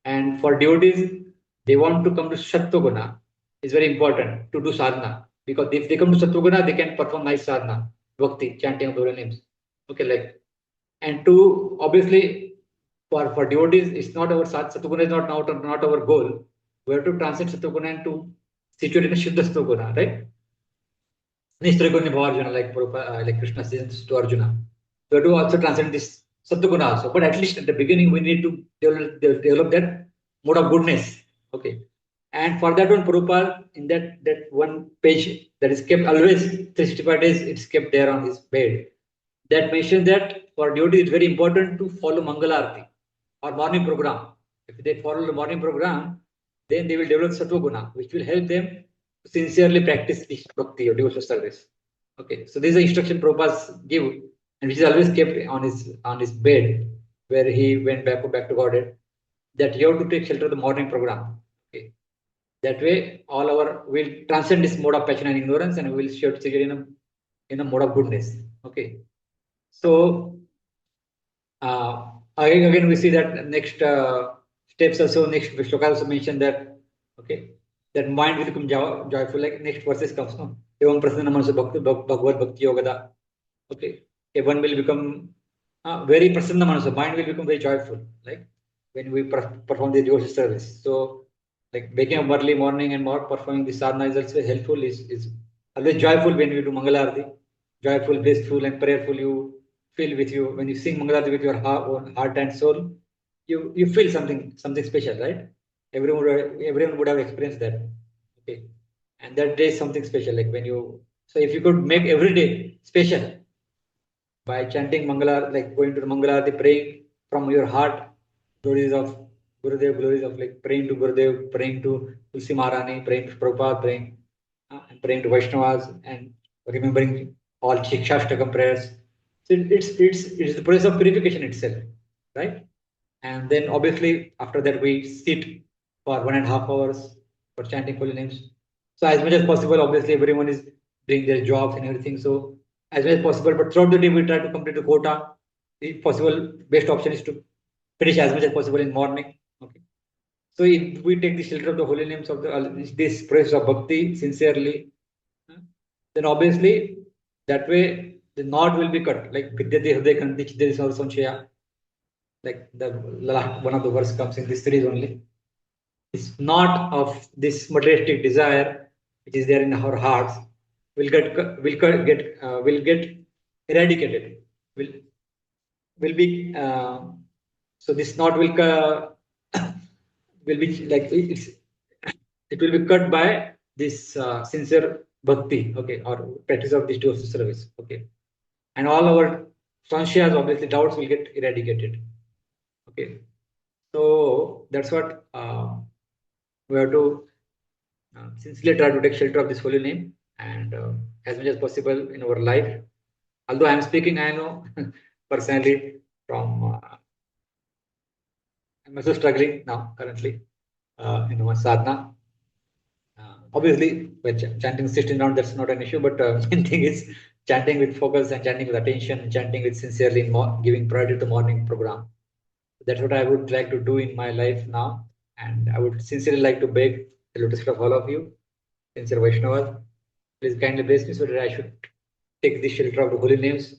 S1: And for devotees, they want to come to Sattva It's very important to do sadhana because if they come to Sattva they can perform nice sadhana, bhakti, chanting of the holy names. Okay, like and to obviously for devotees, it's not our Sattva is not our goal. We have to transit Sattva and to situated in Shuddha Guna, right? Nishtraguni Bhavarjuna, like Krishna says to Arjuna. We have to also transcend this Sattva also. But at least at the beginning, we need to develop that mode of goodness. Okay. And for that one, Prabhupada, in that one page that is kept always 365 days, it's kept there on his bed. That mentions that for devotee, it's very important to follow Mangalarti or morning program. If they follow the morning program, then they will develop Sattva Guna, which will help them to sincerely practice this bhakti or devotional service. Okay, so this is the instruction Prabhupada give, and which is always kept on his bed where he went back to Godhead. That you have to take shelter of the morning program. Okay, that way all our will transcend this mode of passion and ignorance, and we will shift in a mode of goodness. Okay, so again we see that next steps also, next shloka also mentioned that, okay, that mind will become joyful, like next verses comes, no? Evam prasanna manaso bhagavad bhakti yogada. Okay, one will become very prasanna manaso, mind will become very joyful, like when we perform the devotional service. So, like waking up early morning and more performing the sadhana is also helpful, is always joyful when we do Mangalarati, joyful, blissful, and prayerful. You feel with you when you sing Mangalarati with your heart and soul, you feel something special, right? Everyone would have experienced that. Okay, and that day is something special. Like when you, so if you could make every day special by chanting Mangala, like going to the Mangalarati, praying from your heart, glories of Gurudev, glories of like praying to Gurudev, praying to Tulsi Maharani, praying to Prabhupada, and praying to Vaishnavas, and remembering all Shikshashtakam prayers. So it's the process of purification itself, right? And then obviously after that we sit for 1.5 hours for chanting holy names. So as much as possible, obviously everyone is doing their jobs and everything. So as much as possible, but throughout the day we try to complete the quota. If possible, best option is to finish as much as possible in morning. Okay. So if we take the shelter of the holy names of this process of bhakti sincerely, then obviously that way the knot will be cut. Like Vidyate Hriday Kanti Chiddhati Samshaya, like the last one of the verse comes in this series only. It's not of this materialistic desire which is there in our hearts will get eradicated. Will be so this knot will be like it will be cut by this sincere bhakti, okay, or practice of this devotional service, okay, and all our sanshayas, obviously doubts will get eradicated, okay. So that's what we have to sincerely try to take shelter of this holy name, and as much as possible in our life. Although I am speaking, I know personally from I'm also struggling now currently in my sadhana. Obviously, when chanting 16 rounds, that's not an issue. But main thing is chanting with focus and chanting with attention and chanting with sincerely, giving priority to the morning program. That's what I would like to do in my life now. And I would sincerely like to beg the lotus feet of all of you, sincere Vaishnavas, please kindly bless me so that I should take the shelter of the holy names.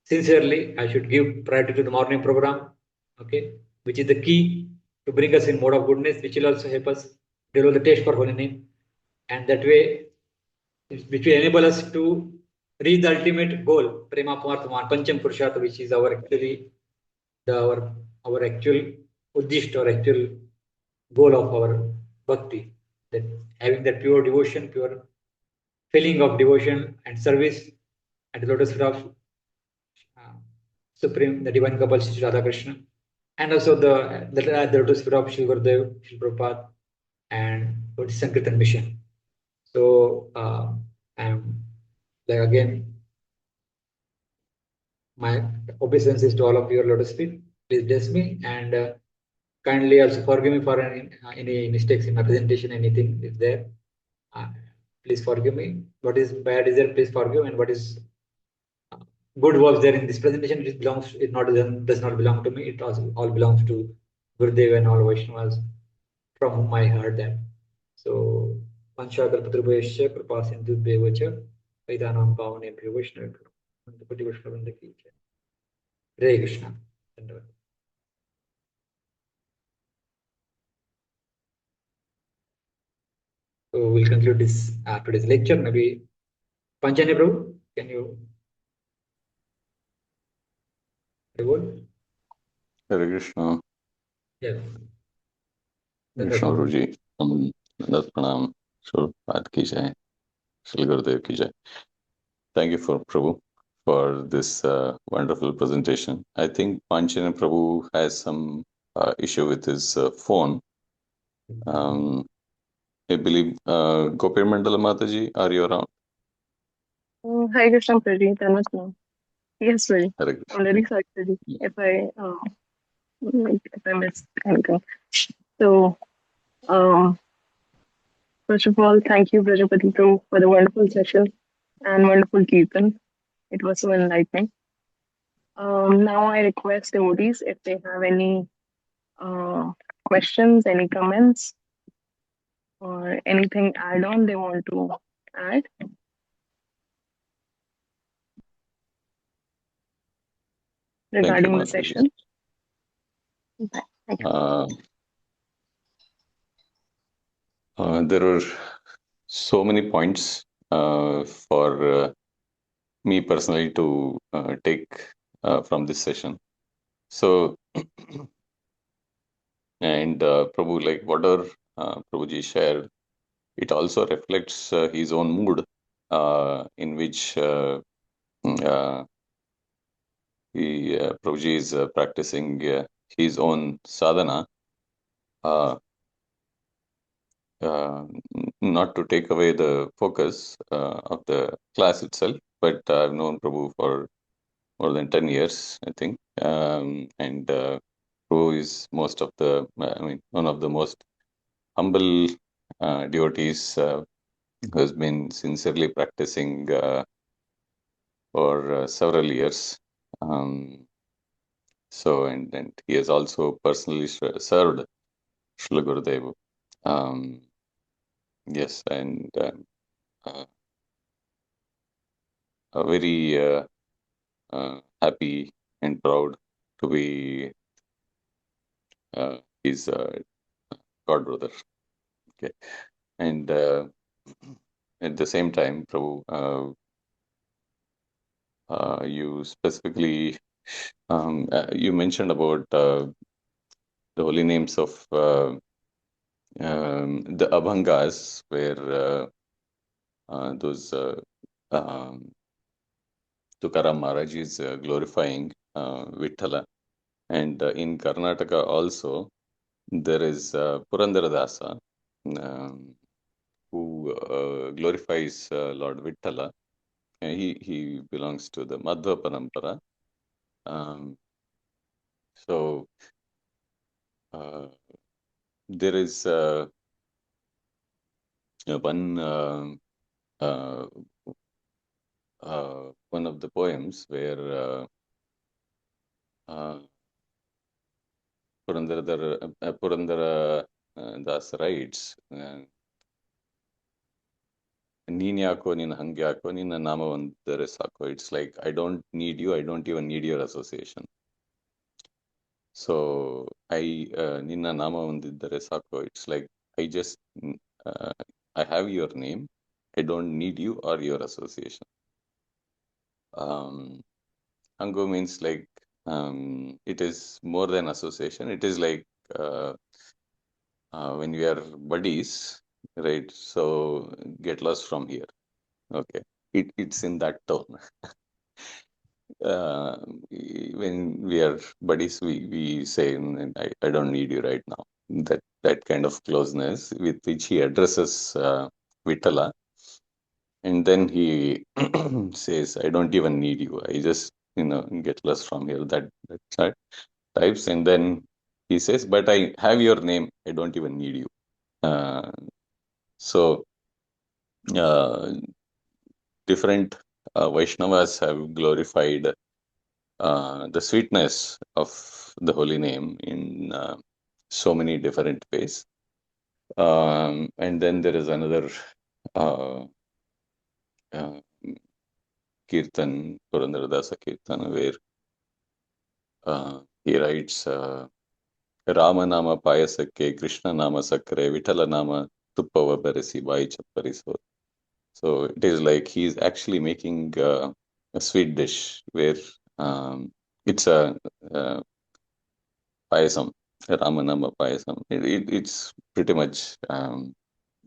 S1: Sincerely, I should give priority to the morning program, okay, which is the key to bring us in mode of goodness, which will also help us develop the taste for holy name. And that way, which will enable us to reach the ultimate goal, Prema Pamarthaman, Pancham Purushartha, which is our actually our actual uddisht or actual goal of our bhakti, that having that pure devotion, pure feeling of devotion and service at the lotus feet of Supreme, the divine couple, Sri Radha Krishna, and also the lotus feet of Sri Gurudev, Sri Prabhupada, and Lord Sankirtan mission. So I'm like again, my obeisances to all of your lotus feet. Please bless me and kindly also forgive me for any mistakes in my presentation. Anything is there, uh, please forgive me. What is bad is there, please forgive, and what is uh, good was there in this presentation. It does not belong to me. It all belongs to Gurudev and all Vaishnavas from whom I heard that. So, Panchakalpatrubhayasya Kripa Sindhubhyevo cha Vaidanam Pavanebhyo Vaishnavibhyo Nandapati Vaishnavrinda ki jai. Hare Krishna. Dhanyavad. So we'll conclude this today's lecture. Maybe Panchani Prabhu, can you reward?
S3: Hare Krishna,
S1: Yes.
S3: Krishna Prabhuji, Dandat Pranam, Shri Pad Ki Jai, Shri Gurudev Ki Jai. Thank you for Prabhu for this wonderful presentation. I think Panchana Prabhu has some issue with his phone. I believe Gopir Mandala Mataji, are you around?
S4: Hi, Krishna Prabhu. Namaste. Yes, Prabhu.
S3: Hare
S4: I'm
S3: Krishna.
S4: very sorry, Prabhu, if I missed anything. So, first of all, thank you, Vrajapati Prabhu, for the wonderful session and wonderful kirtan. It was so enlightening. Now I request devotees if they have any questions, any comments, or anything add-on they want to add regarding the
S3: Mataji.
S4: session. Thank you.
S3: There are so many points for me personally to take from this session. So, and Prabhu, like whatever Prabhuji shared, it also reflects his own mood in which Prabhuji is practicing his own sadhana. Not to take away the focus of the class itself, but I've known Prabhu for more than 10 years, I think. And Prabhu is one of the most humble devotees who has been sincerely practicing for several years. And he has also personally served Srila Gurudev. Yes, and very happy and proud to be his god brother. Okay, and at the same time, Prabhu, you specifically you mentioned about the holy names of the Abhangas, where those Tukaram Maharaj is glorifying Vithala. And in Karnataka also, there is Purandaradasa, who glorifies Lord Vittala. He belongs to the Madhva Parampara. So there is one of the poems where Purandara Das writes, Ninyako nin hangyako nina nama vandare sako. It's like, I don't need you, I don't even need your association. So Nina Nama Vandiddare Sako, it's like I just I have your name, I don't need you or your association. Ango means like it is more than association. It is like when we are buddies, right? So get lost from here. Okay, it's in that tone. When we are buddies, we say, I don't need you right now. That kind of closeness with which he addresses Vitala. And then he says, I don't even need you. I just, get lost from here. That types. And then he says, but I have your name. I don't even need you. So different Vaishnavas have glorified the sweetness of the holy name in so many different ways. And then there is another Kirtan, Purandaradasa Kirtan, where he writes Rama Nama Payasakke, Krishna Nama Sakre, Vitala Nama Tuppava Beresi Vai Chappariso. So it is like he's actually making a sweet dish where it's a payasam, Ramanama payasam. It's pretty much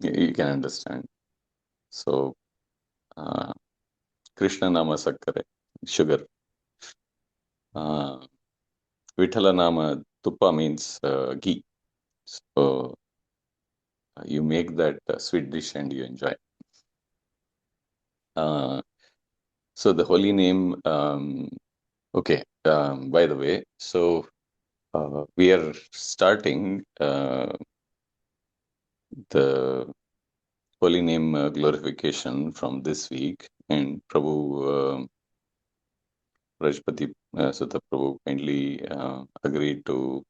S3: you can understand. So Krishna Nama Sakkare, sugar. Vithala Nama Tuppa means ghee. So you make that sweet dish and you enjoy. So the holy name, okay, by the way, so we are starting the holy name glorification from this week, and Prabhu Vrajapati Suta Prabhu kindly agreed to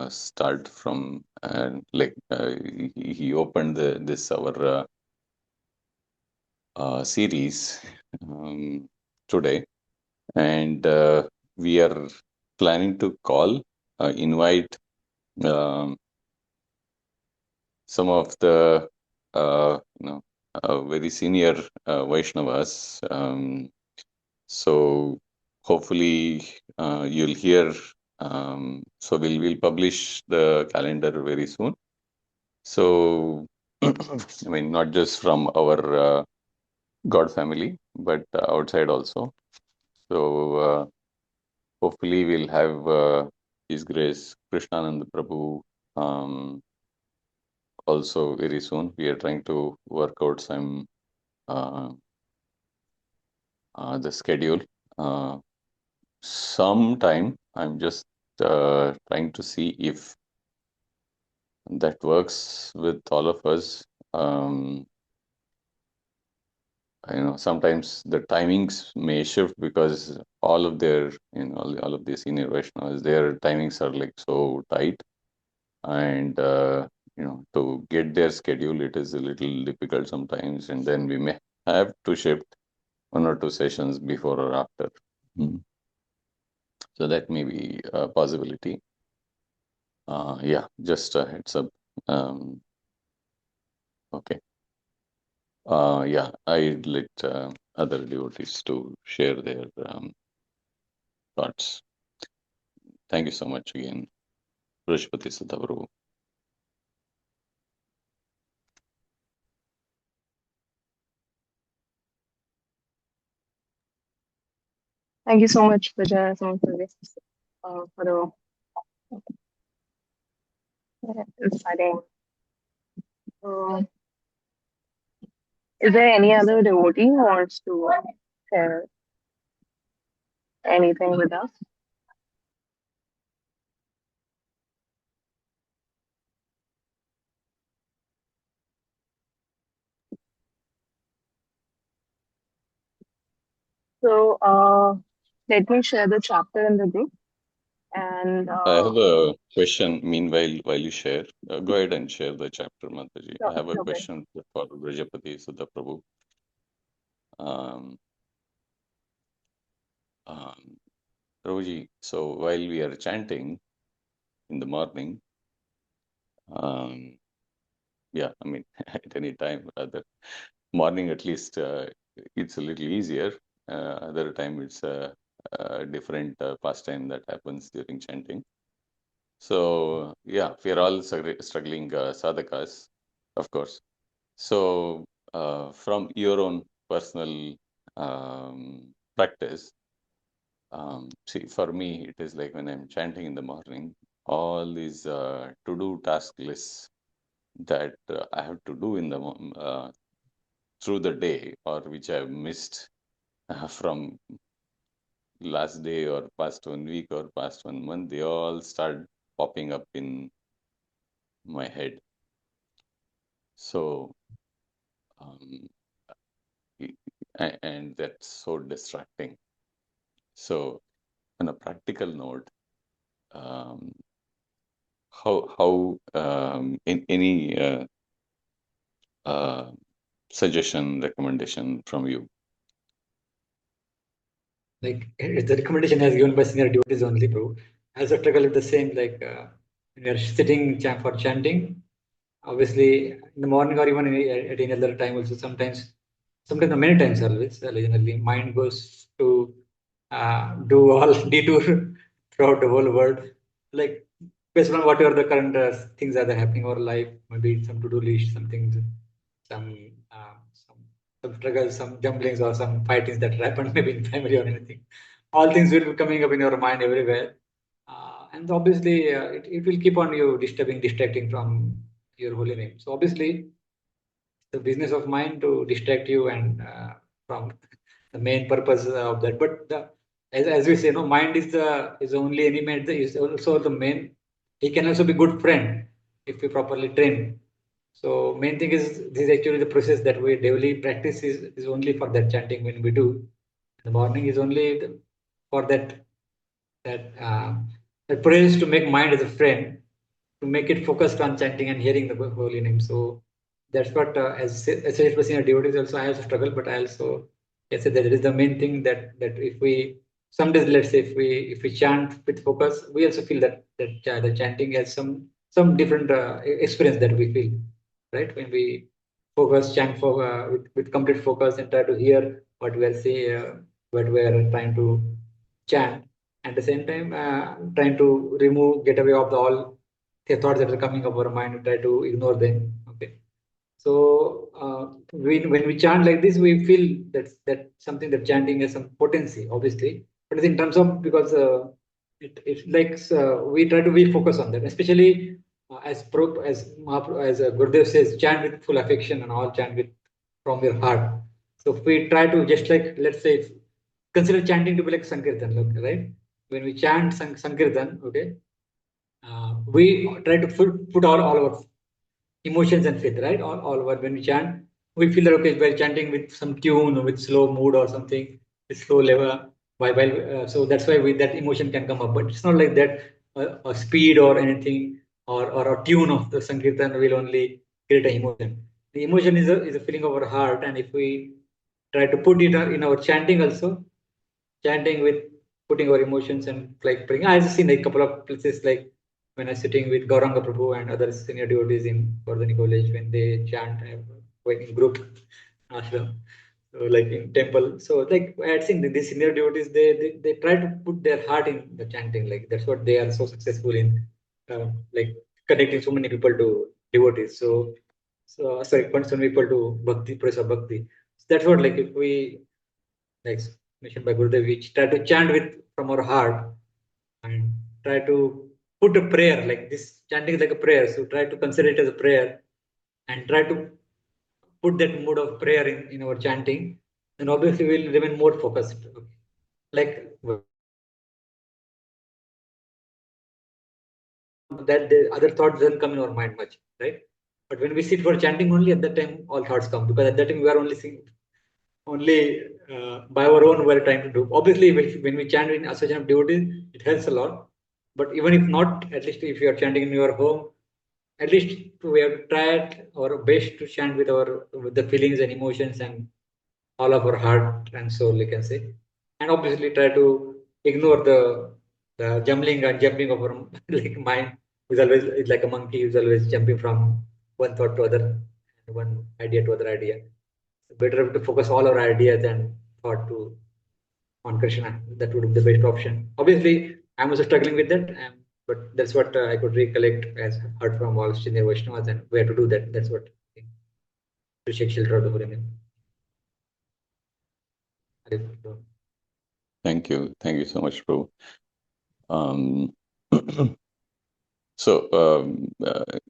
S3: start from he opened this our series today, and we are planning to invite some of the very senior Vaishnavas. So hopefully you'll hear. So we'll publish the calendar very soon. So I mean, not just from our God family, but outside also. So hopefully we'll have His Grace Krishnanand Prabhu also very soon. We are trying to work out some the schedule. Sometime I'm just trying to see if that works with all of us. Sometimes the timings may shift because all of their, all of the senior Vaishnavas, their timings are like so tight, and to get their schedule, it is a little difficult sometimes, and then we may have to shift one or two sessions before or after. So that may be a possibility. Yeah, just a heads up. Okay. Yeah, I'd let other devotees to share their thoughts. Thank you so much again, Vrajapati Sudha Prabhu.
S4: Thank you so much, Vijay, so much for this, for the inspiring. Uh, is there any other devotee who wants to share anything with us? So let me share the chapter in the group. And
S3: I have a question. Meanwhile, while you share, go ahead and share the chapter, Mataji. I have a
S4: okay.
S3: question for Vrajapati Sudha Prabhu. Prabhuji, so while we are chanting in the morning, yeah, I mean, at any time, rather, morning at least, it's a little easier. Other time, it's a different pastime that happens during chanting. So, yeah, we are all struggling sadhakas, of course. So, from your own personal practice, see, for me, it is like when I'm chanting in the morning, all these to-do task lists that I have to do in the through the day, or which I've missed from last day or past 1 week or past 1 month, they all start popping up in my head. So, and that's so distracting. So, on a practical note, how in any suggestion, recommendation from you?
S1: Like the recommendation has given by senior devotees only, bro. I also struggle with the same. Like we are sitting for chanting. obviously in the morning or even at any other time also, sometimes many times always, generally, mind goes to do all detour throughout the whole world, like based on whatever the current things that are happening in our life, maybe some to-do list, some things, some some struggles, some jumblings or some fightings that happen maybe in family or anything. All things will be coming up in your mind everywhere. And obviously, it will keep on you distracting from your holy name. So obviously, the business of mind to distract you and from the main purpose of that. But as we say, no, mind is the only enemy. Is also the main. He can also be good friend if we properly train. So main thing is this is actually the process that we daily practice is only for that chanting when we do. The morning is only for that prayer to make mind as a friend, to make it focused on chanting and hearing the holy name. So that's what, as a person, devotees also, I also struggle, but I also yes, that is the main thing that if we some days, let's say, if we chant with focus, we also feel that the chanting has some different experience that we feel, right? When we focus, chant for with complete focus and try to hear what we are saying, what we are trying to chant, at the same time trying to get away of all the thoughts that are coming up our mind and try to ignore them. Okay. So when we chant like this, we feel that something, that chanting has some potency, obviously. But it's in terms of, because it's like we try to be focused on that, especially as Gurudev says, chant with full affection and all, chant with from your heart. So if we try to just like, let's say, consider chanting to be like Sankirtan, okay, right? When we chant Sankirtan, okay, we try to put all our emotions and faith, right? All over when we chant, we feel that okay, we're chanting with some tune or with slow mood or something, with slow level. So that's why that emotion can come up. But it's not like that. A speed or anything, or a tune of the Sankirtan will only create an emotion. The emotion is a feeling of our heart, and if we try to put it in our chanting also, chanting with putting our emotions and like bring. I've seen a couple of places, like when I'm sitting with Gauranga Prabhu and other senior devotees in Vardhani College, when they chant when in group ashram, so like in temple. So like I had seen these senior devotees, they try to put their heart in the chanting. Like that's what they are so successful in, like connecting so many people to devotees. So sorry, so many people to bhakti, praise of bhakti. So that's what, like, if we, like mentioned by Gurudev, we try to chant with from our heart and try to put a prayer, like this chanting is like a prayer. So try to consider it as a prayer and try to put that mood of prayer in our chanting, and obviously we'll remain more focused. Okay. Like that the other thoughts doesn't come in our mind much, right? But when we sit for chanting only, at that time all thoughts come, because at that time we are only seeing only by our own we're trying to do. Obviously, when we chant in association of devotees, it helps a lot. But even if not, at least if you are chanting in your home, at least we have tried our best to chant with the feelings and emotions and all of our heart and soul, you can say. And obviously try to ignore the jumbling and jumping of our like mind, who's always is like a monkey who's always jumping from one thought to other, one idea to other idea. Better to focus all our ideas and thought to on Krishna. That would be the best option. Obviously, I'm also struggling with that, but that's what I could recollect as heard from all senior Vaishnavas, and where to do that. That's what to shake shelter of the Holy Name.
S3: Thank you so much, Prabhu.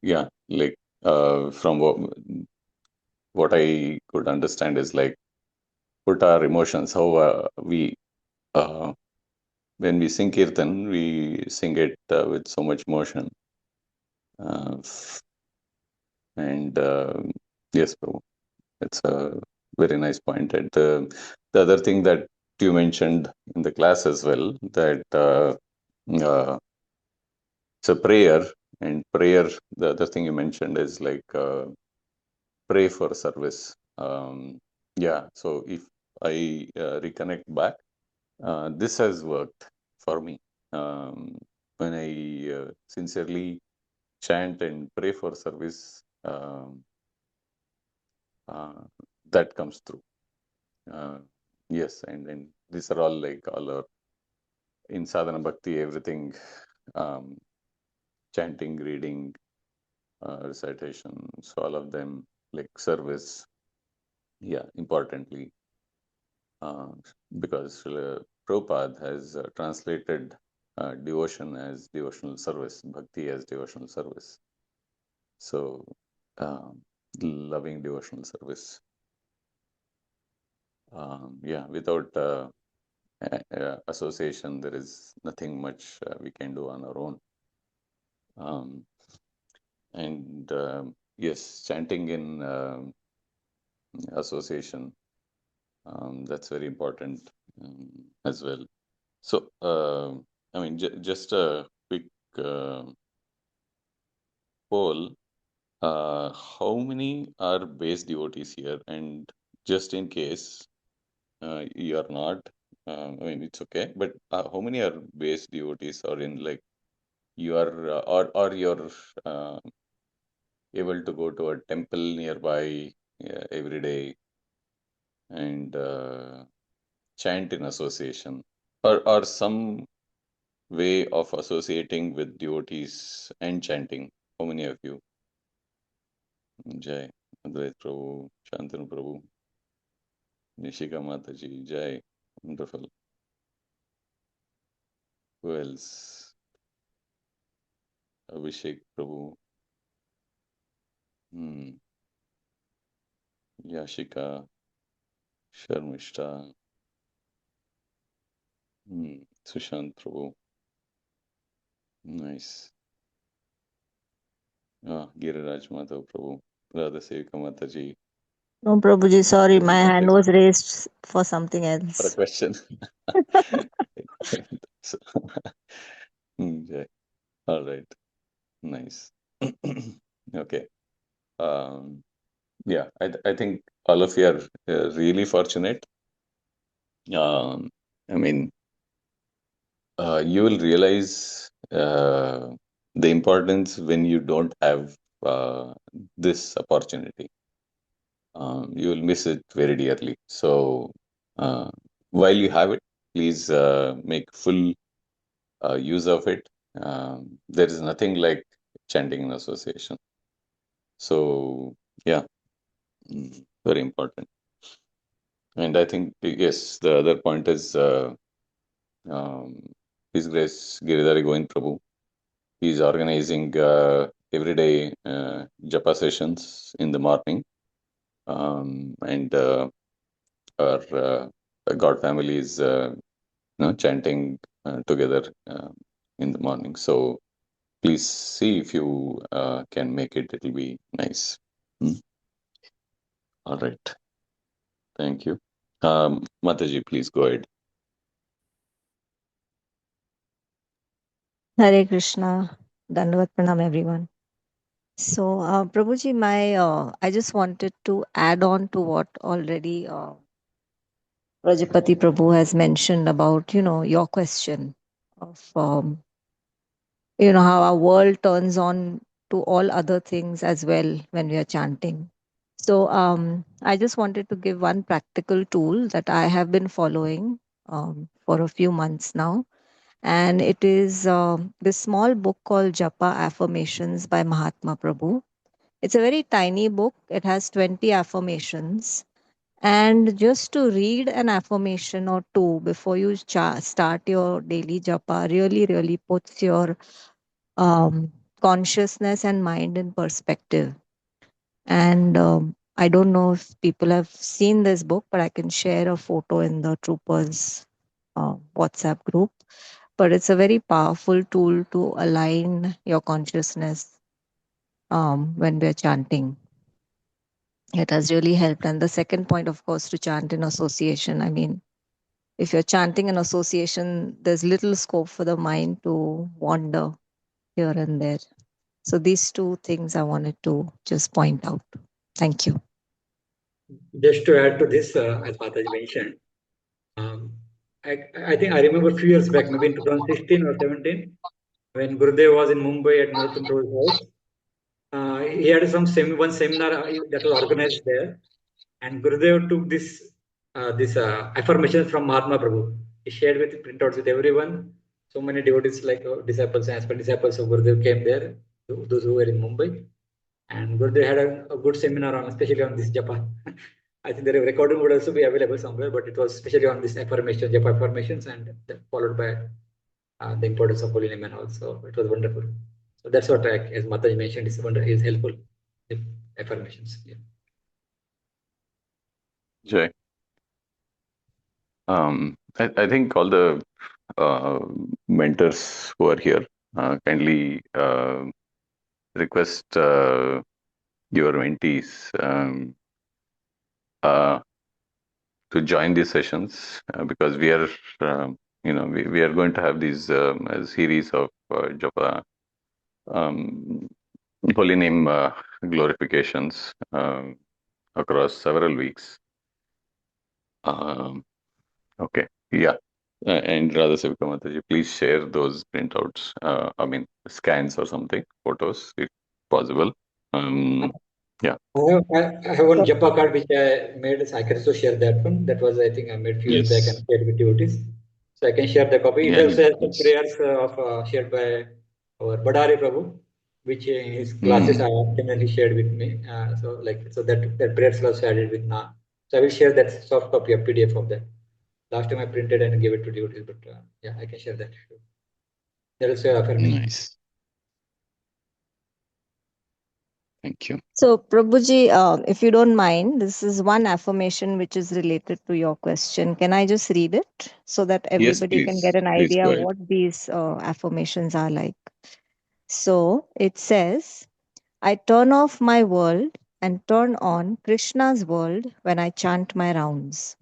S3: Yeah, like from what I could understand is like put our emotions, how we when we sing kirtan, we sing it with so much emotion. And yes, Prabhu, it's a very nice point. And the other thing that you mentioned in the class as well, that it's a prayer, and prayer, the other thing you mentioned is like pray for service. Yeah, so if I reconnect back, this has worked for me. When I sincerely chant and pray for service, um, that comes through. Yes, and these are all like all our in sadhana bhakti, everything, chanting, reading, recitation, so all of them like service. Yeah, importantly, because Prabhupada has translated devotion as devotional service, bhakti as devotional service. So, loving devotional service. Yeah, without association, there is nothing much we can do on our own. And yes, chanting in association, that's very important as well. So, I mean, just a quick poll. How many are base devotees here? And just in case you are not, I mean, it's okay. But how many are base devotees, or in like you are, or you're able to go to a temple nearby every day and chant in association, or some way of associating with devotees and chanting? How many of you? Jai Advait Prabhu, Shantanu Prabhu, Nishika Mataji, Jai. Wonderful. Who else? Abhishek Prabhu, Yashika, Sharmishta, Sushant Prabhu. Nice. Giriraj Madhav Prabhu, Radha Sevika Mataji.
S5: No, Prabhuji, sorry, my hand
S3: Mataji.
S5: was raised for something
S3: For a
S5: else.
S3: question. So, Jai. All right. Nice. Okay. Yeah, I think all of you are really fortunate. I mean, you will realize the importance when you don't have this opportunity. You will miss it very dearly. So, while you have it, please make full use of it. There is nothing like chanting in association. So, yeah, very important. And I think, yes, the other point is His Grace Giridhari Govind Prabhu. He's organizing everyday japa sessions in the morning. And our God family is chanting together in the morning. So please see if you can make it. It'll be nice. All right. Thank you. Mataji, please go ahead.
S5: Hare Krishna, Dandavat Pranam, everyone. So, Prabhuji, I just wanted to add on to what already Vrajapati Prabhu has mentioned about, your question of, how our world turns on to all other things as well when we are chanting. So, I just wanted to give one practical tool that I have been following for a few months now. And it is this small book called Japa Affirmations by Mahatma Prabhu. It's a very tiny book, it has 20 affirmations. And just to read an affirmation or two before you start your daily japa really, really puts your consciousness and mind in perspective. And I don't know if people have seen this book, but I can share a photo in the Troopers WhatsApp group. But it's a very powerful tool to align your consciousness when we're chanting. It has really helped. And the second point, of course, to chant in association. I mean, if you're chanting in association, there's little scope for the mind to wander here and there. So these two things I wanted to just point out. Thank you.
S1: Just to add to this, as Mataji mentioned, I think I remember a few years back, maybe in 2016 or 17, when Gurudev was in Mumbai at Narottam Prabhu's house. he had one seminar that was organized there, and Gurudev took this affirmation from Mahatma Prabhu. He shared with printouts with everyone. So many devotees, like disciples and aspirant disciples of Gurudev, came there. Those who were in Mumbai, and Gurudev had a good seminar on, especially on this japa. I think the recording would also be available somewhere, but it was especially on this affirmation, japa affirmations, and followed by the importance of holy name and all. So it was wonderful. So that's what, as Mataji mentioned, is helpful. The affirmations. Yeah.
S3: Jay. I think all the mentors who are here kindly request your mentees to join these sessions because we are, we are going to have these a series of japa, holy name glorifications across several weeks. Okay, yeah. And Radha Sevika Mataji, please share those printouts. Scans or something, photos, if possible. Yeah.
S1: I have one japa card which I made. So I can also share that one. That was, I think, I made few years back and
S3: Yes.
S1: shared with devotees. So I can share the copy. It
S3: Yeah.
S1: also has some
S3: Yes.
S1: prayers shared by our Badari Prabhu, which in his classes I often he shared with me. So that prayers was added with Na. So I will share that soft copy of PDF of that. Last time I printed and gave it to devotees, but yeah, I can share that. That is affirmation.
S3: Nice. Thank you.
S5: So, Prabhuji, if you don't mind, this is one affirmation which is related to your question. Can I just read it so that
S3: Yes,
S5: everybody can get
S3: please.
S5: an
S3: Please go
S5: idea
S3: ahead.
S5: what these affirmations are like? So, it says, I turn off my world and turn on Krishna's world when I chant my rounds.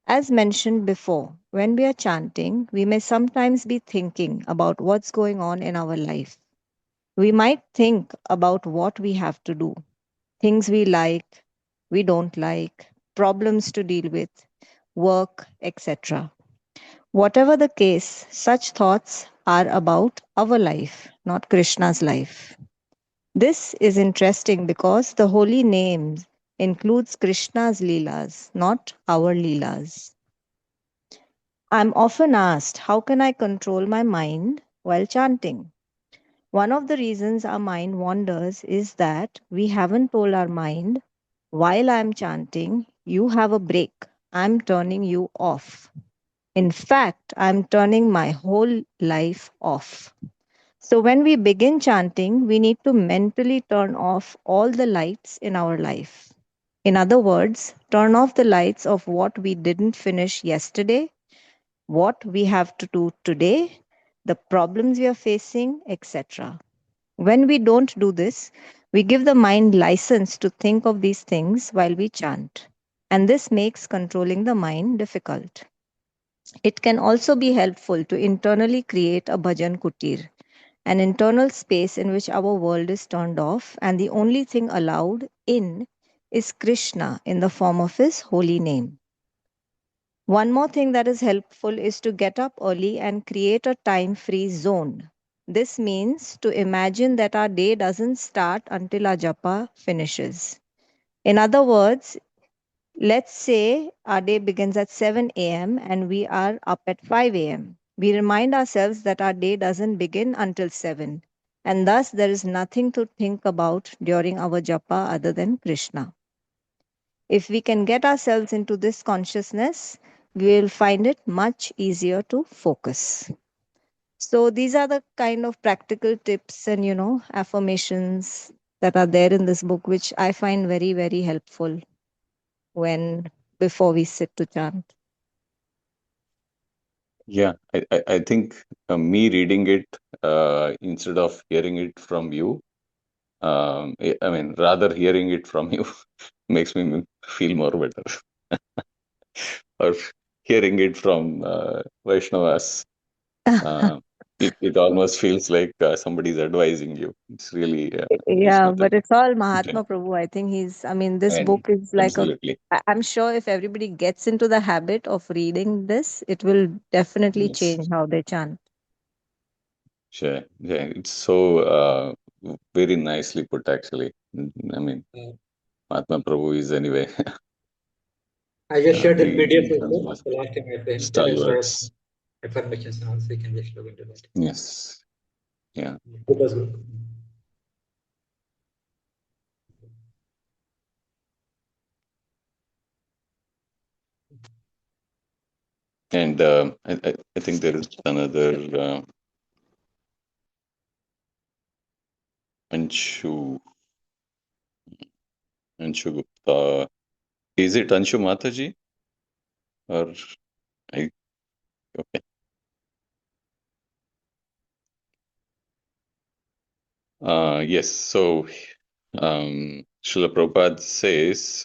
S5: As mentioned before, when we are chanting, we may sometimes be thinking about what's going on in our life. We might think about what we have to do, things we like, we don't like, problems to deal with, work, etc. Whatever the case, such thoughts are about our life, not Krishna's life. This is interesting because the holy name includes Krishna's Leelas, not our Leelas. I'm often asked, how can I control my mind while chanting? One of the reasons our mind wanders is that we haven't told our mind, while I'm chanting, you have a break. I'm turning you off. In fact, I'm turning my whole life off. So when we begin chanting, we need to mentally turn off all the lights in our life. In other words, turn off the lights of what we didn't finish yesterday, what we have to do today, the problems we are facing, etc. When we don't do this, we give the mind license to think of these things while we chant. And this makes controlling the mind difficult. It can also be helpful to internally create a bhajan kutir, an internal space in which our world is turned off and the only thing allowed in is Krishna in the form of his holy name. One more thing that is helpful is to get up early and create a time free zone. This means to imagine that our day doesn't start until our japa finishes. In other words, let's say our day begins at 7 a.m. and we are up at 5 a.m. We remind ourselves that our day doesn't begin until 7, and thus there is nothing to think about during our japa other than Krishna. If we can get ourselves into this consciousness, we will find it much easier to focus. So these are the kind of practical tips and affirmations that are there in this book, which I find very, very helpful when before we sit to chant.
S3: Yeah, I think me reading it instead of hearing it from you, rather hearing it from you makes me feel more better. Or hearing it from Vaishnavas, uh, it almost feels like somebody's advising you. It's really nice,
S5: Yeah, but
S3: Mataji.
S5: it's all
S3: Okay.
S5: Mahatma Prabhu. I think this
S3: And
S5: book is like
S3: absolutely.
S5: I'm sure if everybody gets into the habit of reading this, it will definitely
S3: Yes.
S5: change how they chant.
S3: Sure. Yeah, it's so very nicely put, actually. I mean, Mahatma Prabhu is anyway
S1: I just shared the
S3: the
S1: PDF also.
S3: most
S1: The last time I sent a lot of
S3: stalwarts.
S1: affirmations and also you can just look into that.
S3: Yes. Yeah.
S1: Focus group.
S3: And I think there is another Anshu Gupta. Is it Anshu Mataji? Or I okay. Yes. So Srila Prabhupada says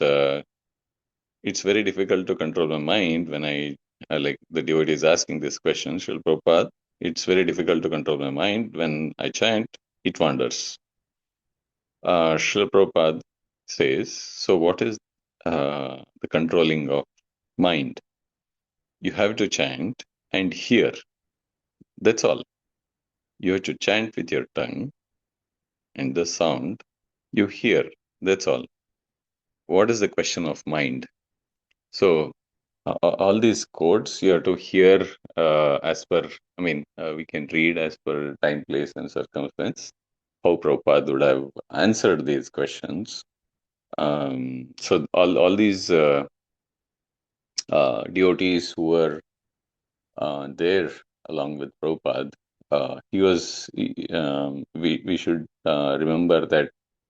S3: it's very difficult to control my mind when I like the devotee is asking this question, Srila Prabhupada. It's very difficult to control my mind when I chant. It wanders. Srila Prabhupada says, so what is the controlling of mind? You have to chant and hear. That's all. You have to chant with your tongue and the sound you hear. That's all. What is the question of mind? So all these codes you have to hear as per, I mean, we can read as per time, place, and circumstance. How Prabhupada would have answered these questions. So all these devotees who were there along with Prabhupada, we should remember that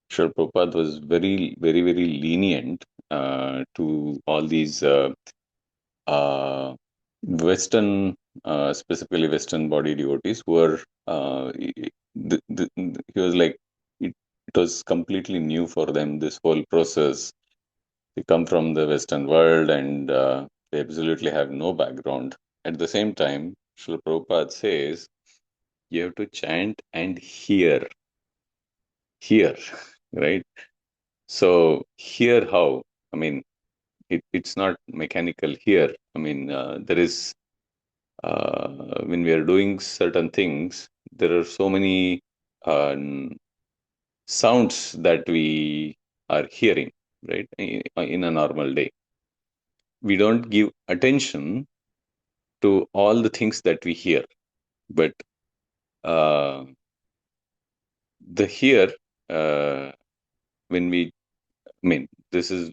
S3: Srila Prabhupada was very, very, very lenient to all these Western, specifically Western body devotees who were, he was like, it was completely new for them, this whole process. They come from the Western world and they absolutely have no background. At the same time, Srila Prabhupada says, you have to chant and hear, right? So, hear how? I mean, it's not mechanical here. I mean, there is, when we are doing certain things, there are so many sounds that we are hearing, right, in a normal day. We don't give attention to all the things that we hear, but uh, the here, when we, I mean, this is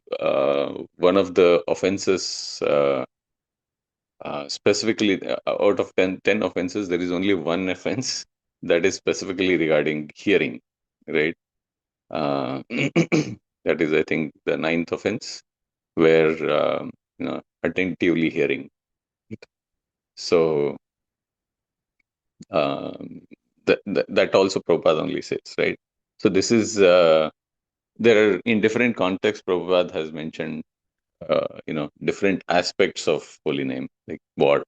S3: one of the offenses. Specifically, out of 10 offenses, there is only one offense that is specifically regarding hearing, right? That is, I think, the ninth offense, where attentively hearing. So that also Prabhupada only says, right? So this is there are in different contexts. Prabhupada has mentioned different aspects of holy name, like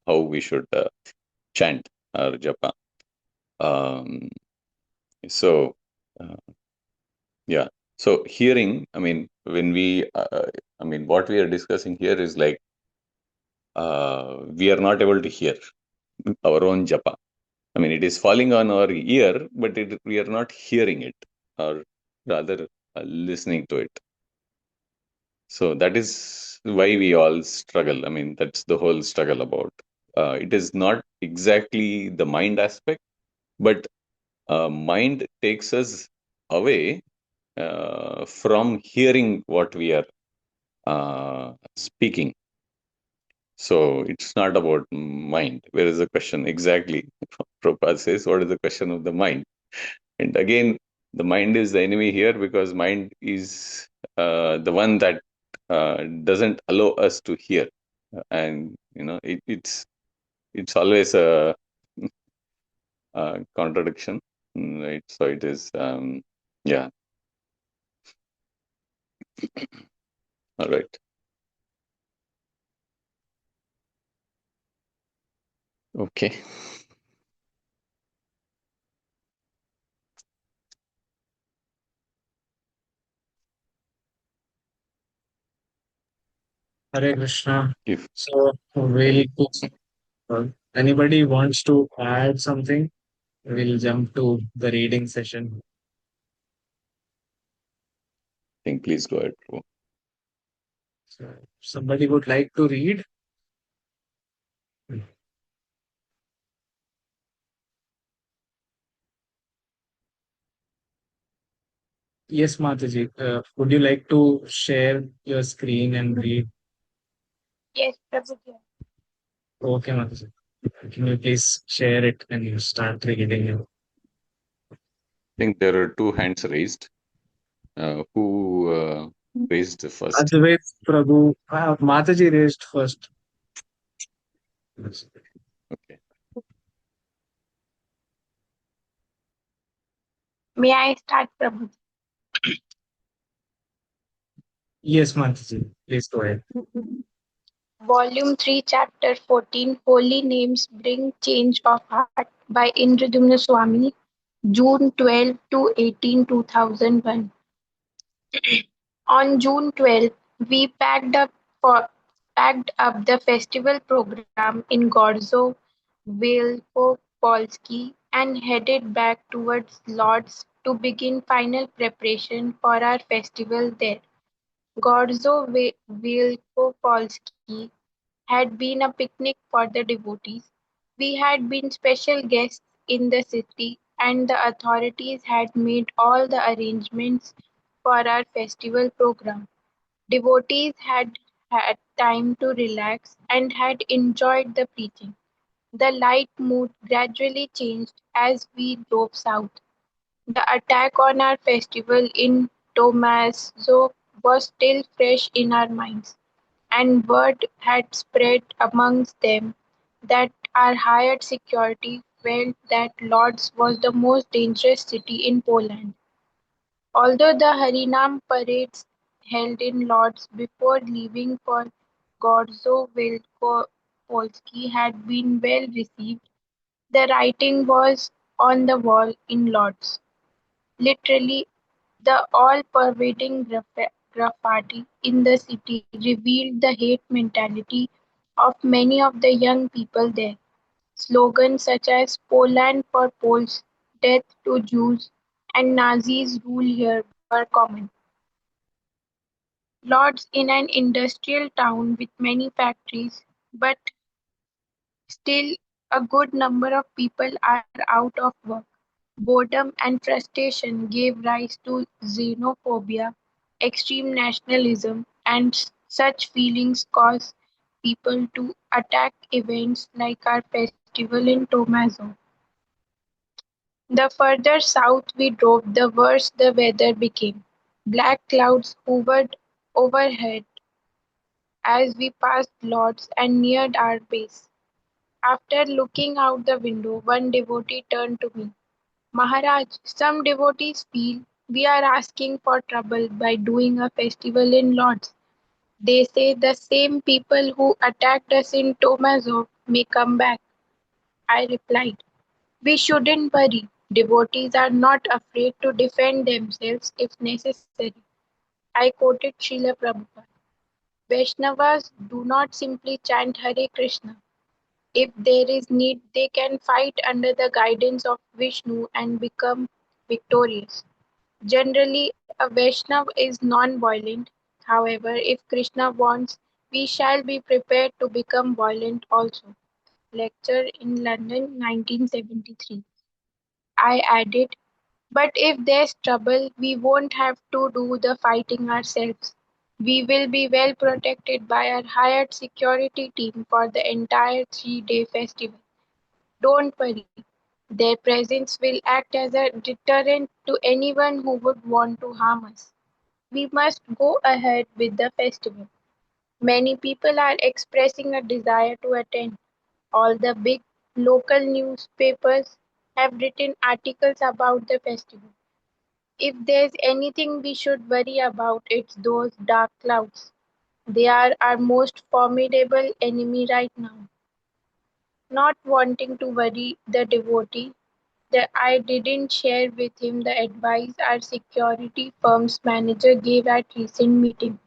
S3: how we should chant or japa. Um, so uh, yeah. So hearing, I mean, when I mean, what we are discussing here is like we are not able to hear our own japa. I mean, it is falling on our ear, but we are not hearing it, or rather listening to it. So that is why we all struggle. I mean, that's the whole struggle about. It is not exactly the mind aspect, but mind takes us away from hearing what we are speaking. So it's not about mind. Where is the question exactly? Prabhupada says, what is the question of the mind? And again, the mind is the enemy here because mind is the one that doesn't allow us to hear. And, it's always a contradiction, right? So it is, yeah. All right. Okay.
S2: Hare Krishna.
S3: If
S2: So, really quick. Anybody wants to add something? we'll jump to the reading session.
S3: I think please go ahead, Prabhu.
S2: So, somebody would like to read? Yes, Mataji. Would you like to share your screen and read?
S6: Yes, Prabhuji.
S2: Okay, Mataji. Can you please share it and you start reading it?
S3: I think there are two hands raised. Who raised first?
S2: Advait Prabhu. Mataji raised first.
S3: Okay.
S6: May I start, Prabhuji?
S2: Yes, Mataji. Please go ahead.
S6: Volume 3, Chapter 14, Holy Names Bring Change of Heart by Indradumna Swami, June 12 to 18, 2001. On June 12, we packed up the festival program in Gorzo, Wielkopolski, and headed back towards Lodz to begin final preparation for our festival there. Gorzo Wielkopolski had been a picnic for the devotees. We had been special guests in the city, and the authorities had made all the arrangements for our festival program. Devotees had had time to relax and had enjoyed the preaching. The light mood gradually changed as we drove south. The attack on our festival in Tomaszów was still fresh in our minds, and word had spread amongst them that our hired security felt that Lodz was the most dangerous city in Poland. Although the Harinam parades held in Lodz before leaving for Gorzo Wielkopolski had been well received, the writing was on the wall in Lodz. Literally, the all-pervading graffiti in the city revealed the hate mentality of many of the young people there. Slogans such as "Poland for Poles", "Death to Jews", and "Nazis rule here" were common. Lodz is an industrial town with many factories, but still a good number of people are out of work. Boredom and frustration gave rise to xenophobia, extreme nationalism, and such feelings cause people to attack events like our festival in Tomaszów. The further south we drove, the worse the weather became. Black clouds hovered overhead as we passed Lodz and neared our base. After looking out the window, one devotee turned to me. Maharaj, some devotees feel we are asking for trouble by doing a festival in Lodz. They say the same people who attacked us in Tomaszów may come back. I replied, we shouldn't worry. Devotees are not afraid to defend themselves if necessary. I quoted Srila Prabhupada. Vaishnavas do not simply chant Hare Krishna. If there is need, they can fight under the guidance of Vishnu and become victorious. Generally, a Vaishnav is non-violent. However, if Krishna wants, we shall be prepared to become violent also. Lecture in London, 1973. I added, but if there's trouble, we won't have to do the fighting ourselves. We will be well protected by our hired security team for the entire 3-day festival. Don't worry, their presence will act as a deterrent to anyone who would want to harm us. We must go ahead with the festival. Many people are expressing a desire to attend. All the big local newspapers have written articles about the festival. If there's anything we should worry about, it's those dark clouds. They are our most formidable enemy right now. Not wanting to worry the devotee, that I didn't share with him the advice our security firm's manager gave at recent meeting.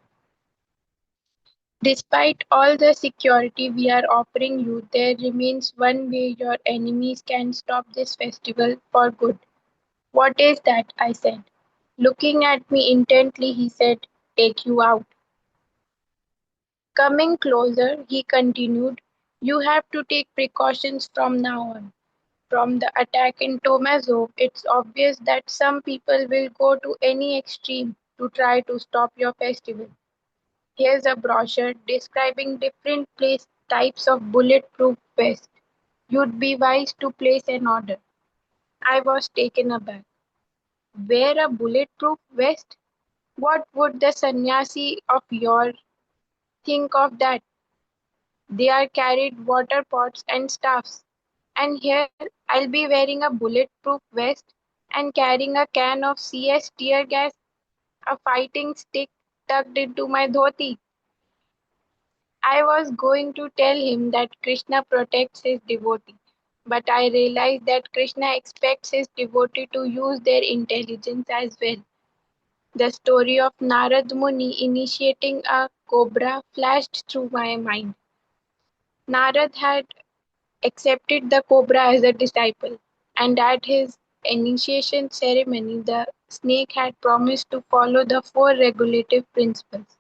S6: Despite all the security we are offering you, there remains one way your enemies can stop this festival for good. What is that? I said. Looking at me intently, he said, take you out. Coming closer, he continued, you have to take precautions from now on. From the attack in Tomazov, it's obvious that some people will go to any extreme to try to stop your festival. Here's a brochure describing different types of bulletproof vests. You'd be wise to place an order. I was taken aback. Wear a bulletproof vest? What would the sannyasi of your think of that? They are carried water pots and staffs. And here I'll be wearing a bulletproof vest and carrying a can of CS tear gas, a fighting stick tucked into my dhoti. I was going to tell him that Krishna protects his devotee, but I realized that Krishna expects his devotee to use their intelligence as well. The story of Narad Muni initiating a cobra flashed through my mind. Narad had accepted the cobra as a disciple, and at his initiation ceremony, the snake had promised to follow the four regulative principles.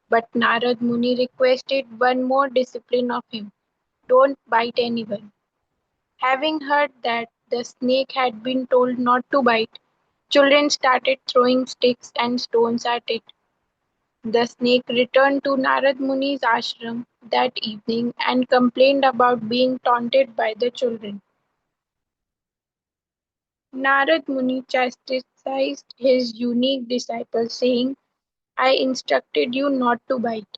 S6: But Narad Muni requested one more discipline of him: don't bite anyone. Having heard that the snake had been told not to bite, children started throwing sticks and stones at it. The snake returned to Narad Muni's ashram that evening and complained about being taunted by the children. Narad Muni chastised his unique disciple, saying, I instructed you not to bite,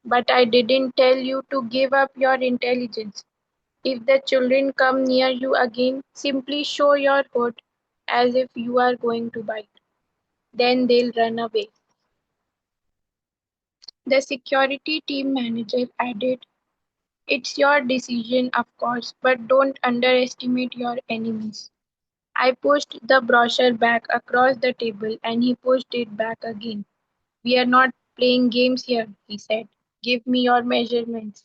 S6: but I didn't tell you to give up your intelligence. If the children come near you again, simply show your hood as if you are going to bite. Then they'll run away. The security team manager added, it's your decision, of course, but don't underestimate your enemies. I pushed the brochure back across the table and he pushed it back again. We are not playing games here, he said. Give me your measurements.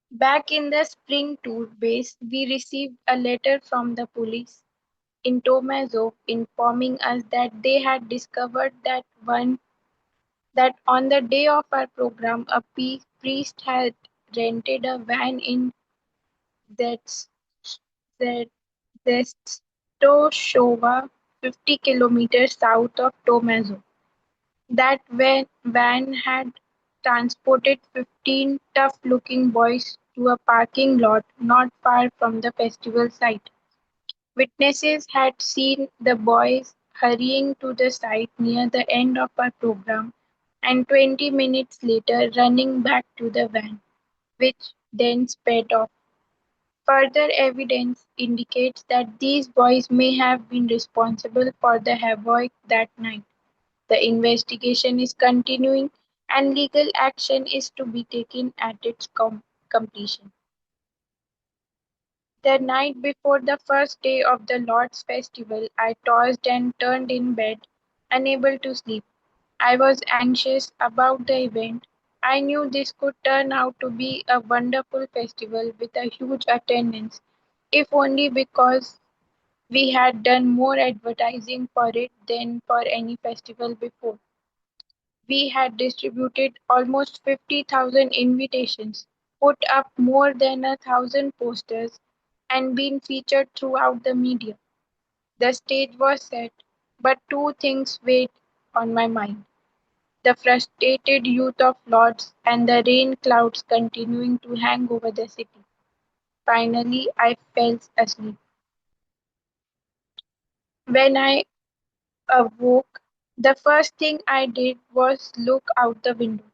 S6: Back in the spring tour base, we received a letter from the police in Tomazov informing us that they had discovered that on the day of our program a priest had rented a van in Zets- Zestoshova, 50 kilometers south of Tomazov. That van had transported 15 tough-looking boys to a parking lot not far from the festival site. Witnesses had seen the boys hurrying to the site near the end of our program and 20 minutes later running back to the van, which then sped off. Further evidence indicates that these boys may have been responsible for the havoc that night. The investigation is continuing and legal action is to be taken at its completion. The night before the first day of the Lord's festival, I tossed and turned in bed, unable to sleep. I was anxious about the event. I knew this could turn out to be a wonderful festival with a huge attendance, if only because we had done more advertising for it than for any festival before. We had distributed almost 50,000 invitations, put up more than 1,000 posters, and been featured throughout the media. The stage was set, but two things weighed on my mind: the frustrated youth of Lords and the rain clouds continuing to hang over the city. Finally, I fell asleep. When I awoke, the first thing I did was look out the window.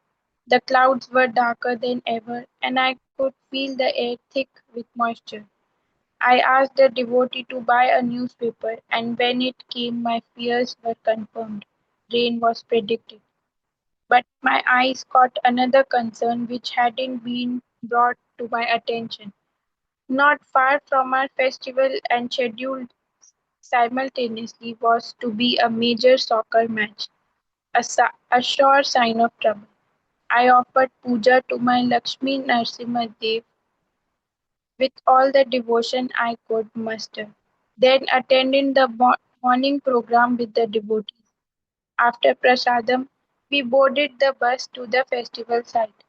S6: The clouds were darker than ever, and I could feel the air thick with moisture. I asked the devotee to buy a newspaper, and when it came, my fears were confirmed. Rain was predicted. But my eyes caught another concern which hadn't been brought to my attention. Not far from our festival and scheduled simultaneously was to be a major soccer match, a sure sign of trouble. I offered puja to my Lakshmi Narsimha Dev with all the devotion I could muster, then attended the morning program with the devotees. After prasadam, we boarded the bus to the festival site.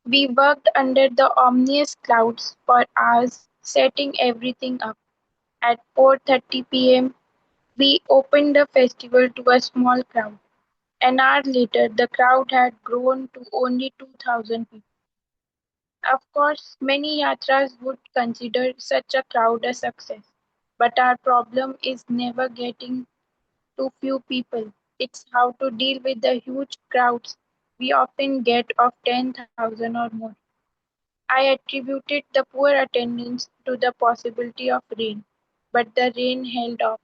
S6: We worked under the ominous clouds for hours, setting everything up. At 4:30 p.m., we opened the festival to a small crowd. An hour later, the crowd had grown to only 2,000 people. Of course, many yatras would consider such a crowd a success, but our problem is never getting too few people. It's how to deal with the huge crowds we often get of 10,000 or more. I attributed the poor attendance to the possibility of rain, but the rain held off.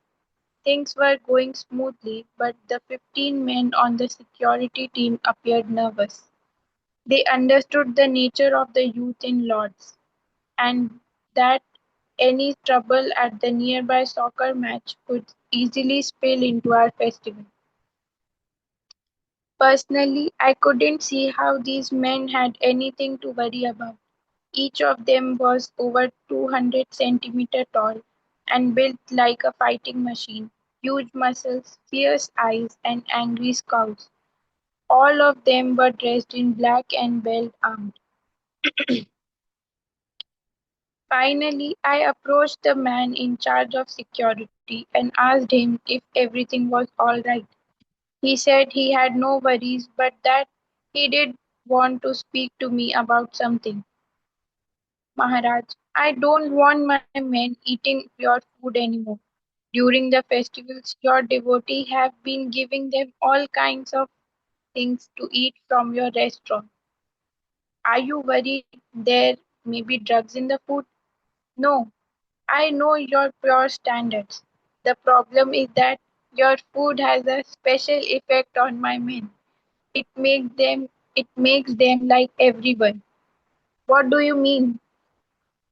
S6: Things were going smoothly, but the 15 men on the security team appeared nervous. They understood the nature of the youth in Lords, and that any trouble at the nearby soccer match could easily spill into our festival. Personally, I couldn't see how these men had anything to worry about. Each of them was over 200 centimeters tall and built like a fighting machine, huge muscles, fierce eyes, and angry scowls. All of them were dressed in black and well armed. Finally, I approached the man in charge of security and asked him if everything was all right. He said he had no worries, but that he did want to speak to me about something. Maharaj, I don't want my men eating your food anymore. During the festivals, your devotees have been giving them all kinds of things to eat from your restaurant. Are you worried there may be drugs in the food? No, I know your pure standards. The problem is that your food has a special effect on my men. It makes them like everyone. What do you mean?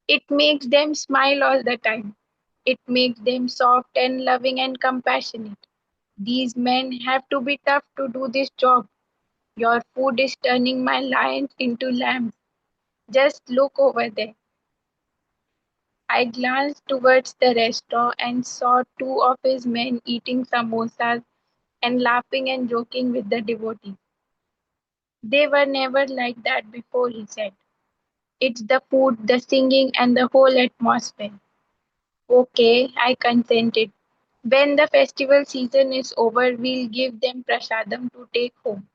S6: It makes them smile all the time. It makes them soft and loving and compassionate. These men have to be tough to do this job. Your food is turning my lions into lambs. Just look over there. I glanced towards the restaurant and saw two of his men eating samosas and laughing and joking with the devotees. They were never like that before, he said. It's the food, the singing, and the whole atmosphere. Okay, I consented. When the festival season is over, we'll give them prasadam to take home.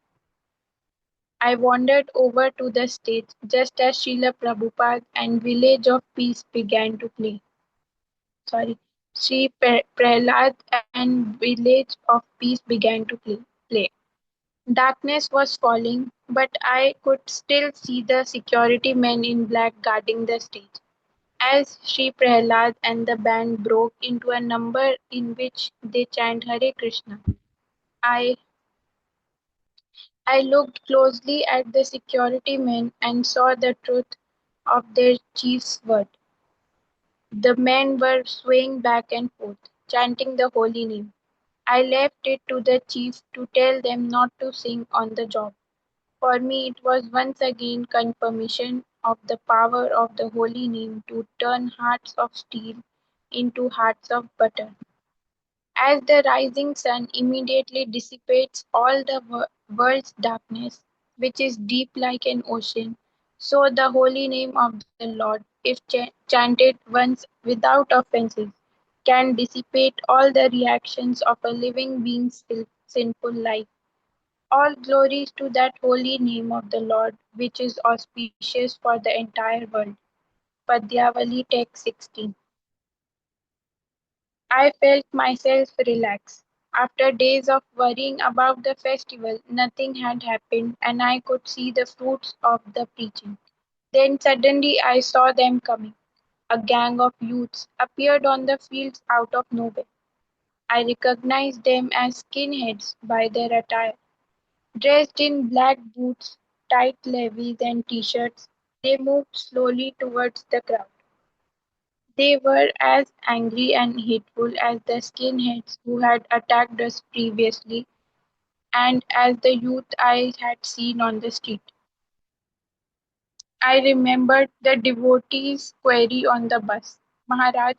S6: I wandered over to the stage just as Srila Prabhupada and Village of Peace began to play. Sorry, Sri Prahlad and Village of Peace began to play. Darkness was falling, but I could still see the security men in black guarding the stage. As Sri Prahlad and the band broke into a number in which they chant Hare Krishna, I I looked closely at the security men and saw the truth of their chief's word. The men were swaying back and forth, chanting the holy name. I left it to the chief to tell them not to sing on the job. For me, it was once again confirmation of the power of the holy name to turn hearts of steel into hearts of butter. As the rising sun immediately dissipates all the world's darkness, which is deep like an ocean, so the holy name of the Lord, if chanted once without offenses, can dissipate all the reactions of a living being's sinful life. All glories to that holy name of the Lord, which is auspicious for the entire world. Padyavali Text 16. I felt myself relax. After days of worrying about the festival, nothing had happened, and I could see the fruits of the preaching. Then suddenly I saw them coming. A gang of youths appeared on the fields out of nowhere. I recognized them as skinheads by their attire. Dressed in black boots, tight levis, and t-shirts, they moved slowly towards the crowd. They were as angry and hateful as the skinheads who had attacked us previously, and as the youth I had seen on the street. I remembered the devotees' query on the bus. Maharaj,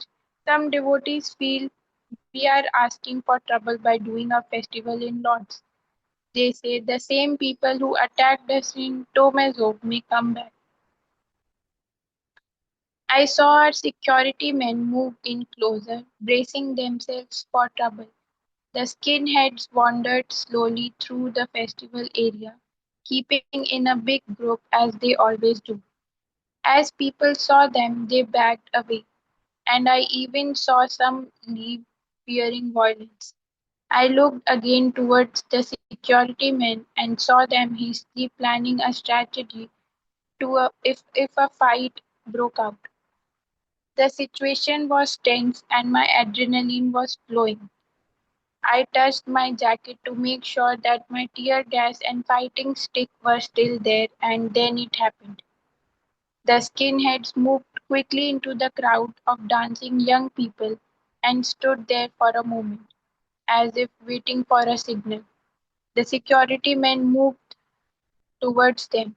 S6: some devotees feel we are asking for trouble by doing a festival in Lords. They say the same people who attacked us in Tomazov may come back. I saw our security men move in closer, bracing themselves for trouble. The skinheads wandered slowly through the festival area, keeping in a big group as they always do. As people saw them, they backed away, and I even saw some leave, fearing violence. I looked again towards the security men and saw them hastily planning a strategy if a fight broke out. The situation was tense and my adrenaline was flowing. I touched my jacket to make sure that my tear gas and fighting stick were still there, and then it happened. The skinheads moved quickly into the crowd of dancing young people and stood there for a moment, as if waiting for a signal. The security men moved towards them.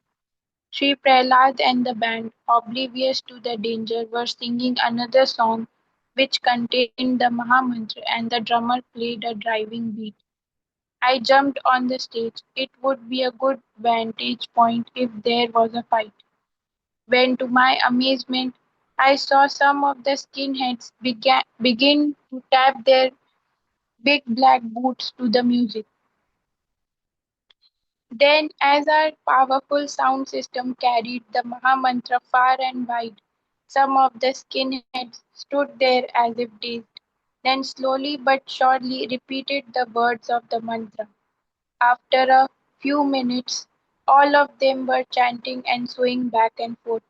S6: Sri Prahlad and the band, oblivious to the danger, were singing another song which contained the Mahamantra, and the drummer played a driving beat. I jumped on the stage. It would be a good vantage point if there was a fight. When, to my amazement, I saw some of the skinheads begin to tap their big black boots to the music. Then, as our powerful sound system carried the Mahamantra far and wide, some of the skinheads stood there as if dazed, then slowly but surely repeated the words of the mantra. After a few minutes, all of them were chanting and swaying back and forth,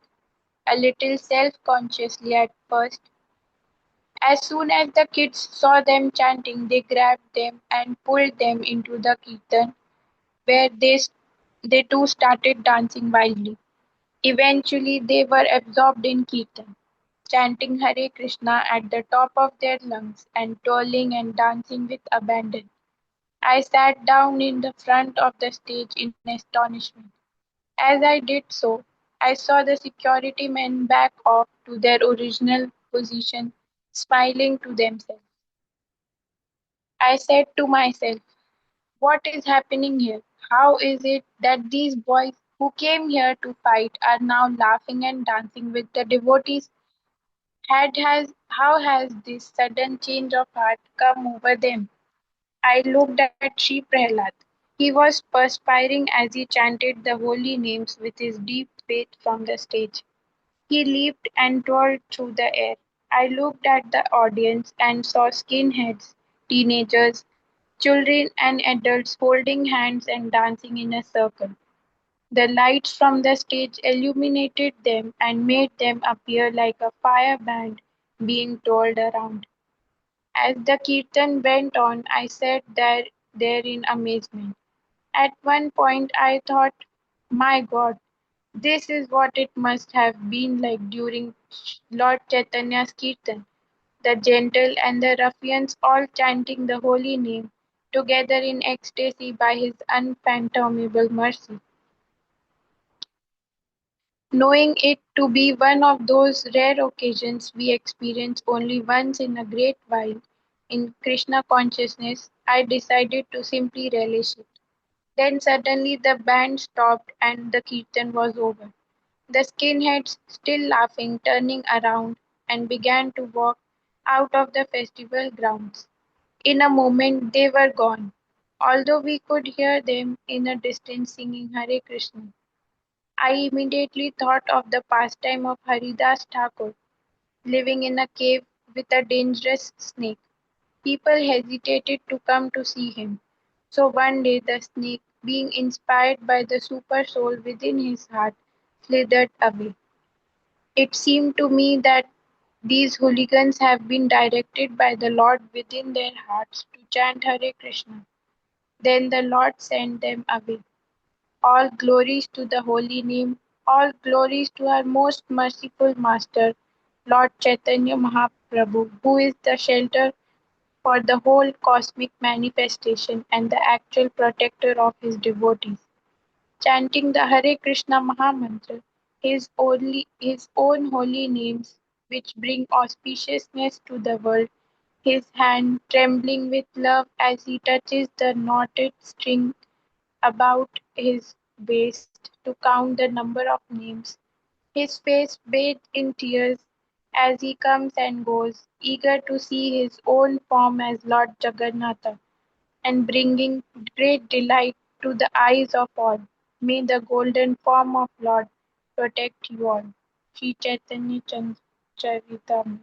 S6: a little self-consciously at first. As soon as the kids saw them chanting, they grabbed them and pulled them into the kirtan, where they too started dancing wildly. Eventually, they were absorbed in kirtan, chanting Hare Krishna at the top of their lungs and twirling and dancing with abandon. I sat down in the front of the stage in astonishment. As I did so, I saw the security men back off to their original position, smiling to themselves. I said to myself, what is happening here? How is it that these boys who came here to fight are now laughing and dancing with the devotees? How has this sudden change of heart come over them? I looked at Sri Prahlad. He was perspiring as he chanted the holy names with his deep faith from the stage. He leaped and twirled through the air. I looked at the audience and saw skinheads, teenagers, children and adults holding hands and dancing in a circle. The lights from the stage illuminated them and made them appear like a fire band being twirled around. As the kirtan went on, I sat there in amazement. At one point, I thought, my God, this is what it must have been like during Lord Chaitanya's kirtan. The gentle and the ruffians all chanting the holy name together in ecstasy by his unfathomable mercy. Knowing it to be one of those rare occasions we experience only once in a great while in Krishna consciousness, I decided to simply relish it. Then suddenly the band stopped and the kirtan was over. The skinheads, still laughing, turning around and began to walk out of the festival grounds. In a moment they were gone, although we could hear them in a distance singing Hare Krishna. I immediately thought of the pastime of Haridas Thakur, living in a cave with a dangerous snake. People hesitated to come to see him. So one day the snake, being inspired by the super soul within his heart, slithered away. It seemed to me that these hooligans have been directed by the Lord within their hearts to chant Hare Krishna. Then the Lord sent them away. All glories to the holy name, all glories to our most merciful Master, Lord Chaitanya Mahaprabhu, who is the shelter for the whole cosmic manifestation and the actual protector of his devotees. Chanting the Hare Krishna Mahamantra, his own holy names, which bring auspiciousness to the world, his hand trembling with love as he touches the knotted string about his waist to count the number of names, his face bathed in tears as he comes and goes, eager to see his own form as Lord Jagannatha, and bringing great delight to the eyes of all. May the golden form of Lord protect you all. Sri Chaitanya Charitamrita.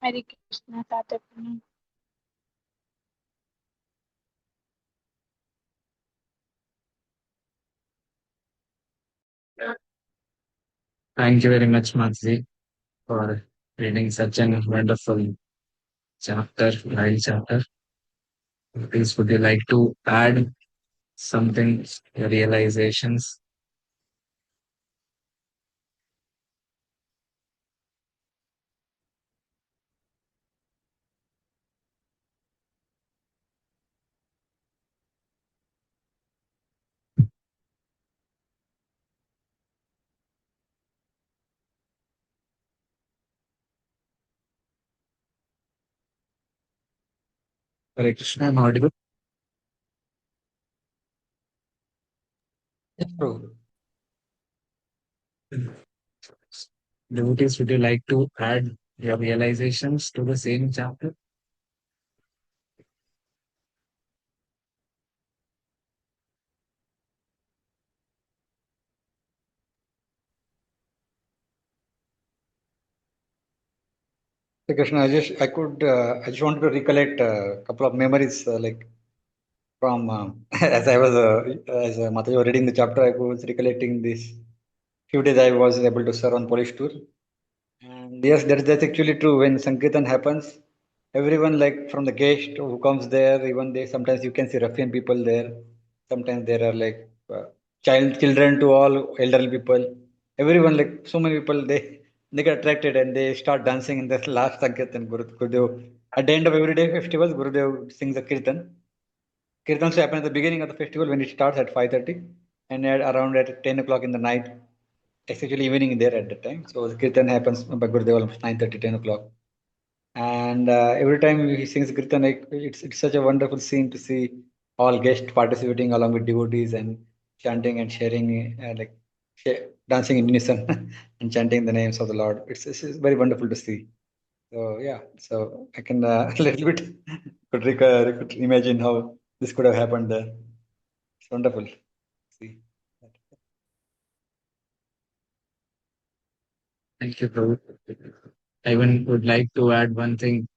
S6: Hare Krishna Tatapana.
S2: Thank you very much, Madhji, for reading such a wonderful chapter, wild chapter. Please, would you like to add something, your realizations? Hare Krishna, I'm audible.
S1: Yes, Prabhu.
S2: Devotees, would you like to add your realizations to the same chapter?
S1: Hey, Krishna, I just wanted to recollect a couple of memories, like from as I was as Mataji was reading the chapter, I was recollecting this few days I was able to serve on police tour. And yes, that's actually true. When Sankirtan happens, everyone like from the guest who comes there, even they sometimes you can see ruffian people there. Sometimes there are like children to all elderly people. Everyone like so many people they get attracted and they start dancing in the last Sankirtan. Gurudev at the end of every day festival, Gurudev sings a kirtan. Kirtan also happen at the beginning of the festival when it starts at 5:30 and around at 10 o'clock in the night. It's actually evening there at that time. So the kirtan happens by Gurudev almost 9:30, 10 o'clock. And every time he sings kirtan, like, it's such a wonderful scene to see all guests participating along with devotees and chanting and sharing, dancing in unison and chanting the names of the Lord. It's very wonderful to see. So yeah, so I can a little bit could imagine how this could have happened there. It's wonderful. See.
S2: Thank you, Prabhu. I even would like to add one thing,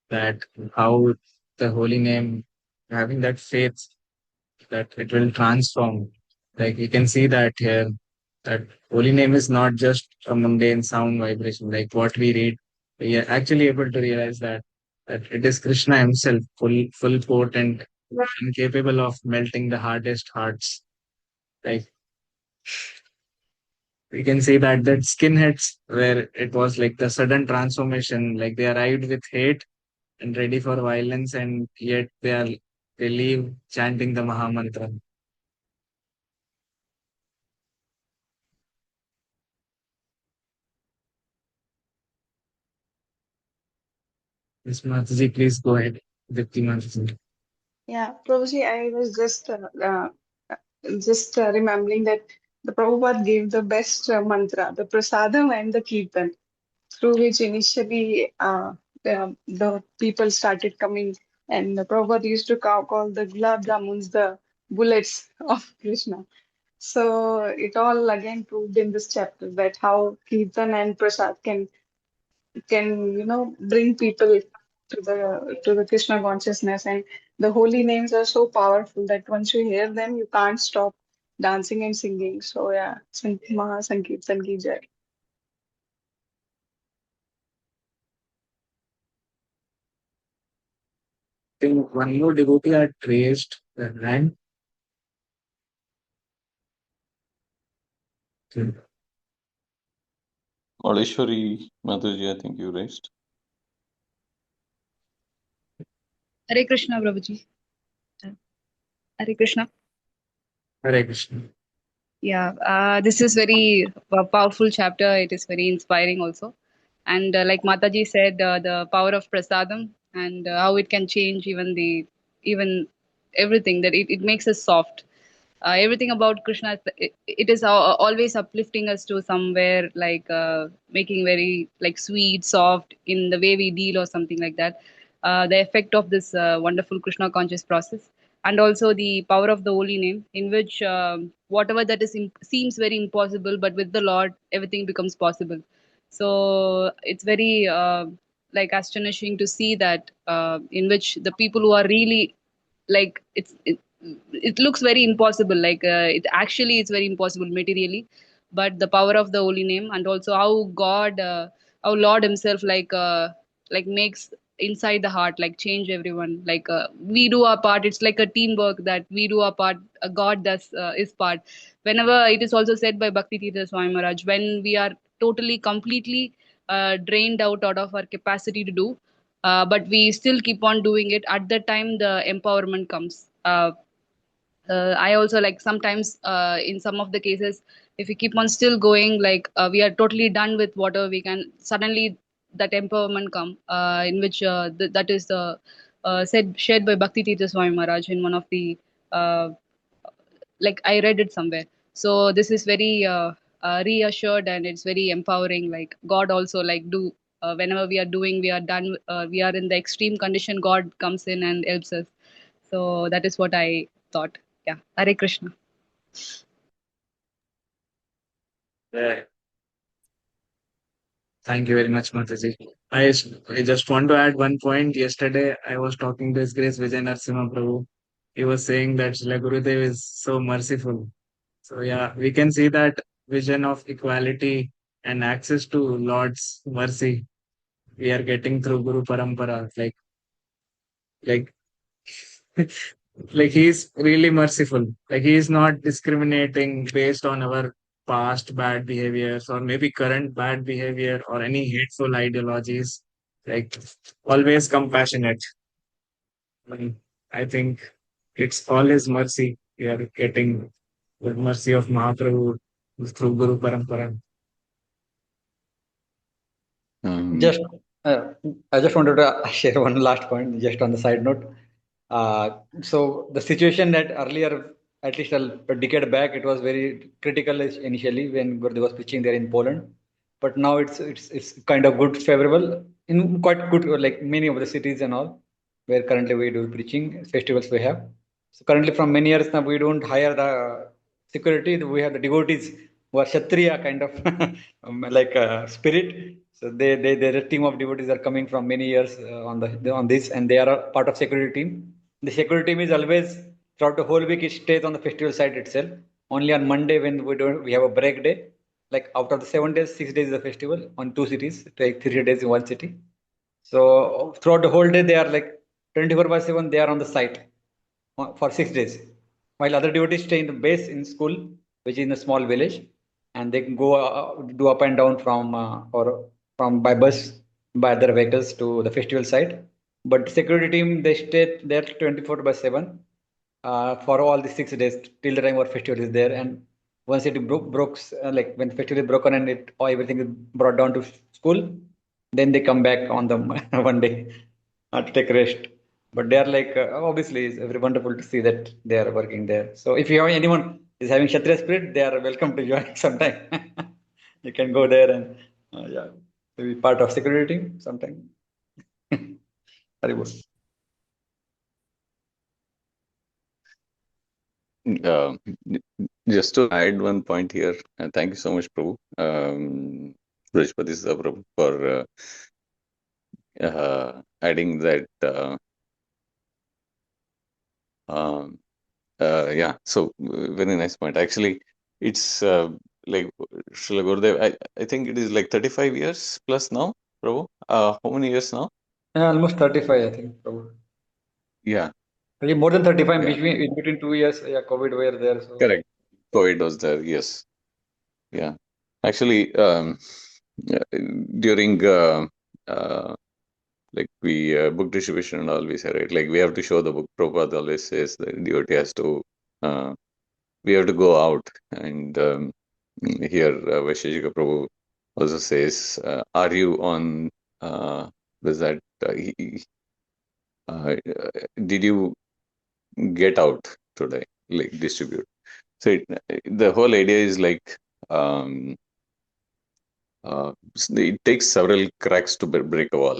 S2: that how the holy name, having that faith that it will transform. Like you can see that here, that holy name is not just a mundane sound vibration, like what we read. We are actually able to realize that it is Krishna himself, full potent and capable of melting the hardest hearts. Like we can say that skinheads, where it was like the sudden transformation, like they arrived with hate and ready for violence, and yet they leave chanting the Mahamantra. Ms. Mataji, please go ahead. Dipti Mataji.
S7: Yeah, Prabhuji, I was just remembering that the Prabhupada gave the best mantra, the prasadam and the kirtan, through which initially the people started coming, and the Prabhupada used to call the gulab jamuns the bullets of Krishna. So it all again proved in this chapter that how kirtan and prasad can bring people to the Krishna consciousness, and the holy names are so powerful that once you hear them you can't stop dancing and singing. So yeah, Maha Sankirtan ki jai.
S2: I think one more devotee had raised the hand.
S3: Maleshwari Mataji, I think you raised.
S8: Hare Krishna, Prabhuji. Hare Krishna.
S2: Hare Krishna.
S8: Yeah, this is very powerful chapter. It is very inspiring also. And like Mataji said, the power of prasadam and how it can change even everything, that it makes us soft. Everything about Krishna, it is always uplifting us to somewhere, like making very like sweet, soft in the way we deal or something like that. The effect of this wonderful Krishna conscious process, and also the power of the holy name, in which whatever that seems very impossible, but with the Lord, everything becomes possible. So it's very like astonishing to see that in which the people who are really like it looks very impossible, like it actually is very impossible materially, but the power of the holy name, and also how God, how Lord himself like makes inside the heart, like change everyone, like we do our part. It's like a teamwork, that we do our part, God does his part. Whenever it is also said by Bhakti Tirtha Swami Maharaj, when we are totally completely drained out of our capacity to do, but we still keep on doing it, at that time the empowerment comes. I also like sometimes in some of the cases, if we keep on still going, like we are totally done with whatever we can, suddenly that empowerment come, in which that is said shared by Bhakti Tirtha Swami Maharaj in one of the uh, like I read it somewhere. So this is very reassured, and it's very empowering. Like God also like do whenever we are doing, we are done, we are in the extreme condition, God comes in and helps us. So that is what I thought. Yeah, Hare Krishna.
S2: Yeah. Thank you very much, Mataji. I just want to add one point. Yesterday, I was talking to His Grace Vijay Narasimha Prabhu. He was saying that Srila Gurudev is so merciful. So yeah, we can see that vision of equality and access to Lord's mercy we are getting through Guru Parampara. Like like he's really merciful. Like he is not discriminating based on our past bad behaviors or maybe current bad behavior or any hateful ideologies. Like always compassionate. And I think it's all his mercy. We are getting the mercy of Mahaprabhu through Guru Parampara.
S1: Just, uh, I just wanted to share one last point, just on the side note. So the situation that earlier, at least a decade back, it was very critical initially when Gurudev was preaching there in Poland, but now it's kind of good, favorable in quite good, like many of the cities and all, where currently we do preaching festivals we have. So currently, from many years now, we don't hire the security. We have the devotees who are Kshatriya kind of like spirit. So they're a team of devotees are coming from many years on this, and they are a part of security team. The security team is always throughout the whole week. It stays on the festival site itself. Only on Monday when we have a break day. Like out of the 7 days, 6 days is a festival on two cities. Take 3 days in one city. So throughout the whole day, they are like 24/7. They are on the site for 6 days, while other devotees stay in the base in school, which is in a small village, and they can go do up and down from or from by bus by other vehicles to the festival site. But the security team, they stay there 24/7 for all the 6 days till the time our festival is there. And once it broke, like when festival is broken and it or everything is brought down to school, then they come back on the one day to take rest. But they are like obviously it's very wonderful to see that they are working there. So if you have anyone is having Kshatriya spirit, they are welcome to join sometime. You can go there and yeah, be part of security team sometime. Haribol.
S3: Uh, just to add one point here, thank you so much, Prabhu. Vrajapati Prabhu for adding that. Um, yeah, so very nice point. Actually, it's like Srila Gurudev. I think it is like 35 years plus now, Prabhu. How many years now?
S1: Yeah, almost 35, I think. Probably.
S3: Yeah,
S1: Maybe more than 35
S3: yeah,
S1: in between 2 years. Yeah, COVID were there. So
S3: correct. COVID was there. Yes, yeah. Actually, during uh, like we book distribution and all we say, right? Like we have to show the book. Prabhupada always says the devotee has to, we have to go out. And here Vaisheshika Prabhu also says, are you on, was that, did you get out today, like distribute? So the whole idea is like, um, it takes several cracks to break a wall.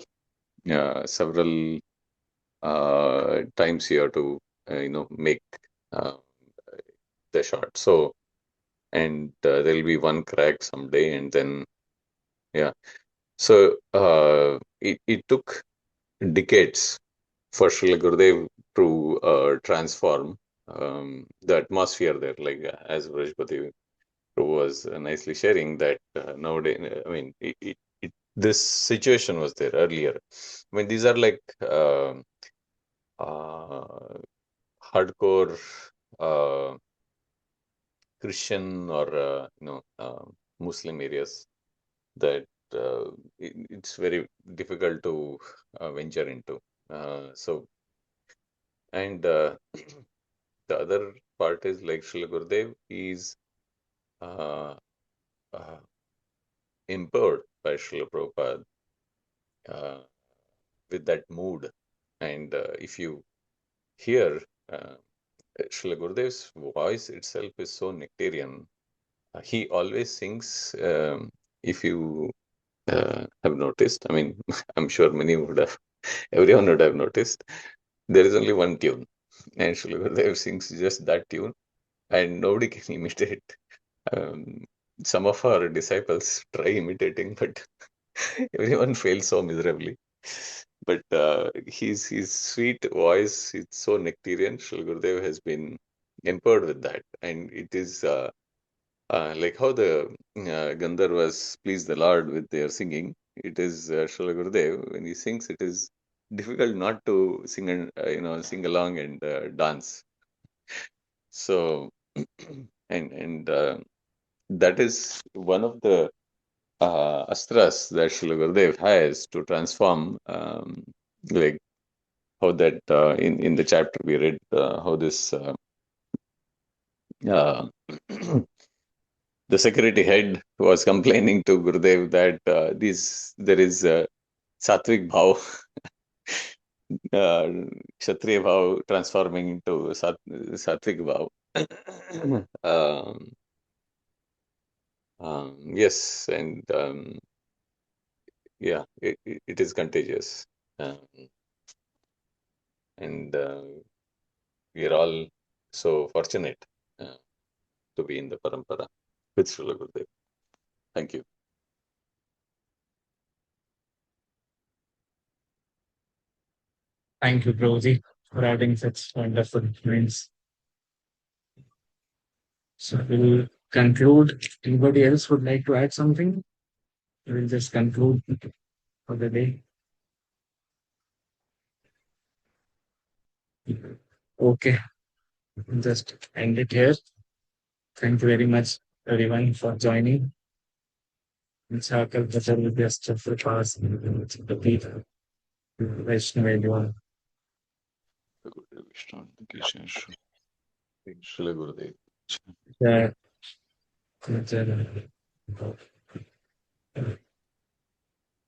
S3: Several times you have to, make uh, the shot. So, and there'll be one crack someday, and then, yeah. So it took decades for Srila Gurudev to transform the atmosphere there, like as Vrajapati was nicely sharing that nowadays, I mean, this situation was there earlier. I mean, these are like hardcore Christian or Muslim areas that it's very difficult to venture into. So, and the other part is like Srila Gurudev is uh, uh, empowered by Srila Prabhupada with that mood. And if you hear Srila Gurudev's voice itself is so nectarian. He always sings, if you have noticed, I mean, I'm sure many would have, everyone would have noticed, there is only one tune. And Srila Gurudev sings just that tune, and nobody can imitate. Um, some of our disciples try imitating, but everyone fails so miserably. But his sweet voice is so nectarian. Srila Gurudev has been empowered with that, and it is like how the Gandharvas please the Lord with their singing. It is Srila Gurudev when he sings. It is difficult not to sing and sing along and dance. So, and that is one of the astras that Srila Gurudev has to transform, like how that in the chapter we read how this uh, the security head was complaining to Gurudev that there is sattvic bhav, kshatriya bhav transforming into sattvic bhav. um, yes, and yeah, it is contagious. Um, and we are all so fortunate to be in the parampara with Srila Gurudev. Thank you.
S2: Thank you, Prabhuji, for adding such wonderful points. So we'll conclude. Anybody else would like to add something? We'll just conclude for the day. Okay, just end it here. Thank you very much, everyone, for joining. Chakal Prachar Vidyas Chatrapas, the Peter, Vaishnav, everyone.
S3: Srila Gurudev.
S2: Yeah.